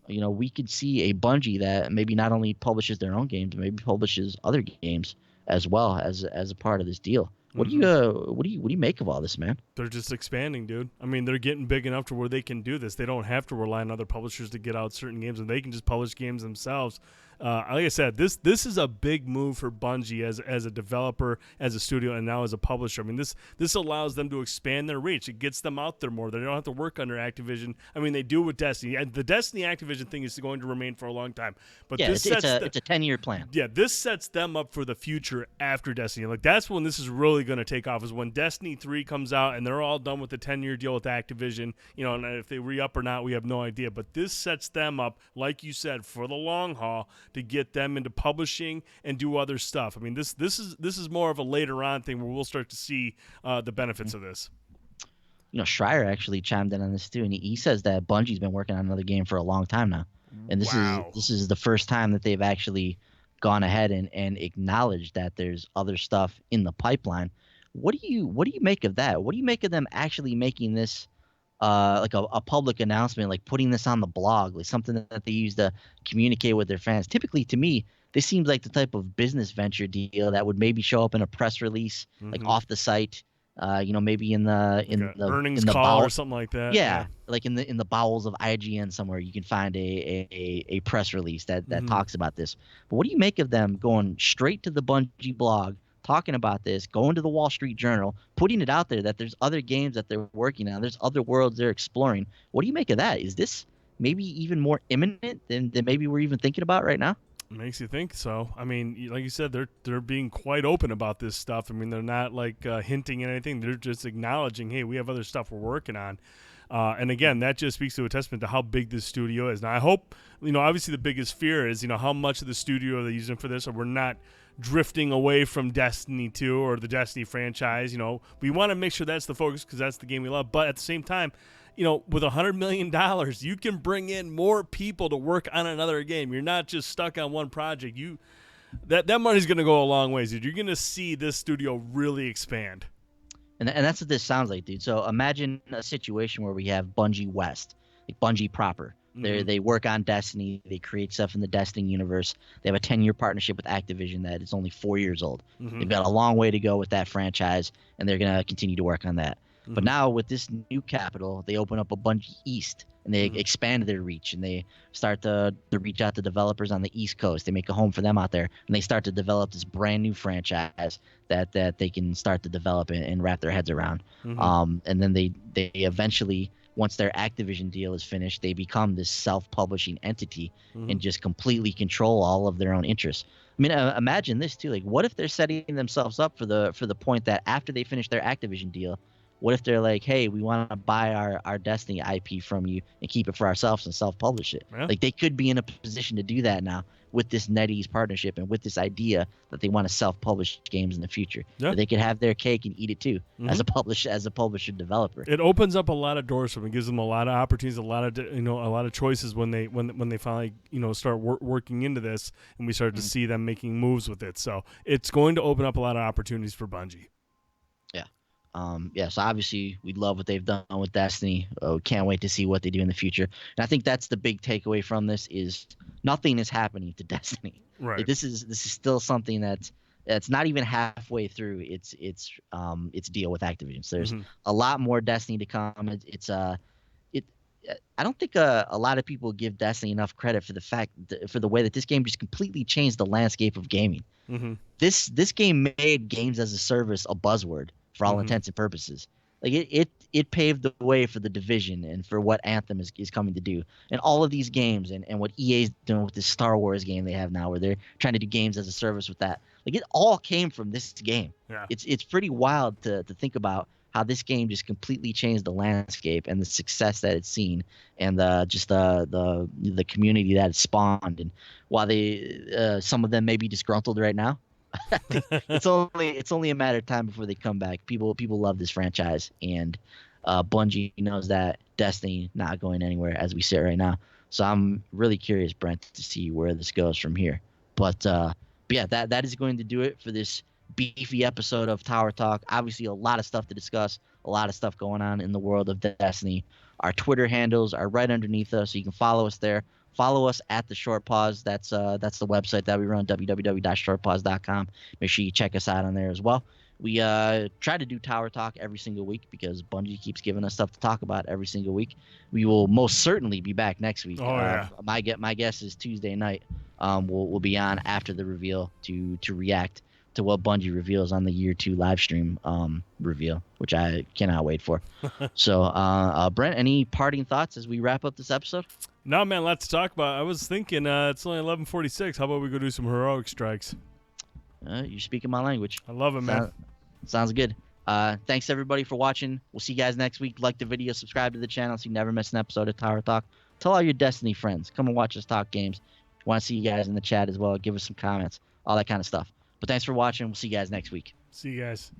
we could see a Bungie that maybe not only publishes their own games, maybe publishes other games as well as a part of this deal. What do you make of all this, man? They're just expanding, dude. I mean, they're getting big enough to where they can do this. They don't have to rely on other publishers to get out certain games, and they can just publish games themselves. Like I said, this is a big move for Bungie as a developer, as a studio, and now as a publisher. I mean, this allows them to expand their reach. It gets them out there more. They don't have to work under Activision. I mean, they do with Destiny. And the Destiny Activision thing is going to remain for a long time. But yeah, it's a 10-year plan. Yeah, this sets them up for the future after Destiny. Like, that's when this is really going to take off, is when Destiny 3 comes out and they're all done with the 10-year deal with Activision. And if they re-up or not, we have no idea. But this sets them up, like you said, for the long haul to get them into publishing and do other stuff. I mean, this is more of a later on thing where we'll start to see the benefits of this. Schreier actually chimed in on this too, and he says that Bungie's been working on another game for a long time now, and this is the first time that they've actually gone ahead and acknowledged that there's other stuff in the pipeline. What do you make of that? What do you make of them actually making this like a public announcement, like putting this on the blog, like something that they use to communicate with their fans? Typically, to me, this seems like the type of business venture deal that would maybe show up in a press release, like off the site, maybe in the earnings call or something like that. Yeah, like in the bowels of IGN somewhere, you can find a press release that talks about this. But what do you make of them going straight to the Bungie blog, talking about this, going to the Wall Street Journal, putting it out there that there's other games that they're working on, there's other worlds they're exploring? What do you make of that? Is this maybe even more imminent than maybe we're even thinking about right now? Makes you think so. I mean, like you said, they're being quite open about this stuff. I mean, they're not like hinting at anything. They're just acknowledging, hey, we have other stuff we're working on. And again, that just speaks to a testament to how big this studio is. Now, I hope, obviously the biggest fear is, how much of the studio are they using for this, or we're not drifting away from Destiny 2 or the Destiny franchise. We want to make sure that's the focus because that's the game we love. But at the same time, with $100 million, you can bring in more people to work on another game. You're not just stuck on one project. That money's going to go a long ways, dude. You're going to see this studio really expand. And that's what this sounds like, dude. So imagine a situation where we have Bungie West, like Bungie proper. They work on Destiny. They create stuff in the Destiny universe. They have a 10-year partnership with Activision that is only 4 years old. They've got a long way to go with that franchise, and they're going to continue to work on that. But now with this new capital, they open up a Bungie East, and they expand their reach, and they start to reach out to developers on the East Coast. They make a home for them out there, and they start to develop this brand new franchise that they can start to develop and wrap their heads around. And then they eventually, once their Activision deal is finished, they become this self-publishing entity and just completely control all of their own interests. I mean, imagine this too. Like, what if they're setting themselves up for the point that after they finish their Activision deal, what if they're like, hey, we want to buy our Destiny IP from you and keep it for ourselves and self-publish it? Yeah. Like, they could be in a position to do that now with this NetEase partnership and with this idea that they want to self-publish games in the future. Yeah. They could have their cake and eat it too as a publisher developer. It opens up a lot of doors for them. It gives them a lot of opportunities, a lot of choices when they finally start working into this, and we start to see them making moves with it. So it's going to open up a lot of opportunities for Bungie. So obviously we love what they've done with Destiny. Can't wait to see what they do in the future. And I think that's the big takeaway from this is nothing is happening to Destiny. Right. Like, this is still something that's not even halfway through its deal with Activision. So there's a lot more Destiny to come. I don't think a lot of people give Destiny enough credit for the way that this game just completely changed the landscape of gaming. This game made games as a service a buzzword for all intents and purposes. Like, it paved the way for the Division and for what Anthem is coming to do, and all of these games and what EA is doing with this Star Wars game they have now, where they're trying to do games as a service with that. Like, it all came from this game. Yeah. It's pretty wild to think about how this game just completely changed the landscape and the success that it's seen, and the community that it spawned. And while some of them may be disgruntled right now, It's only a matter of time before they come back. People love this franchise, and Bungie knows that Destiny not going anywhere as we sit right now. So I'm really curious, Brent, to see where this goes from here. But yeah, that is going to do it for this beefy episode of Tower Talk. Obviously, a lot of stuff to discuss, a lot of stuff going on in the world of Destiny. Our Twitter handles are right underneath us, so you can follow us there. Follow us at the Short Pause. That's the website that we run, www.shortpause.com. Make sure you check us out on there as well. We try to do Tower Talk every single week because Bungie keeps giving us stuff to talk about every single week. We will most certainly be back next week. Oh, yeah. My guess is Tuesday night. We'll be on after the reveal to react to what Bungie reveals on the year 2 live stream reveal, which I cannot wait for. So, Brent, any parting thoughts as we wrap up this episode? No, man, lots to talk about. I was thinking it's only 11:46. How about we go do some heroic strikes? You're speaking my language. I love it, man. Sounds good. Thanks everybody for watching. We'll see you guys next week. Like the video, subscribe to the channel so you never miss an episode of Tower Talk. Tell all your Destiny friends. Come and watch us talk games. Want to see you guys in the chat as well. Give us some comments. All that kind of stuff. But thanks for watching. We'll see you guys next week. See you guys.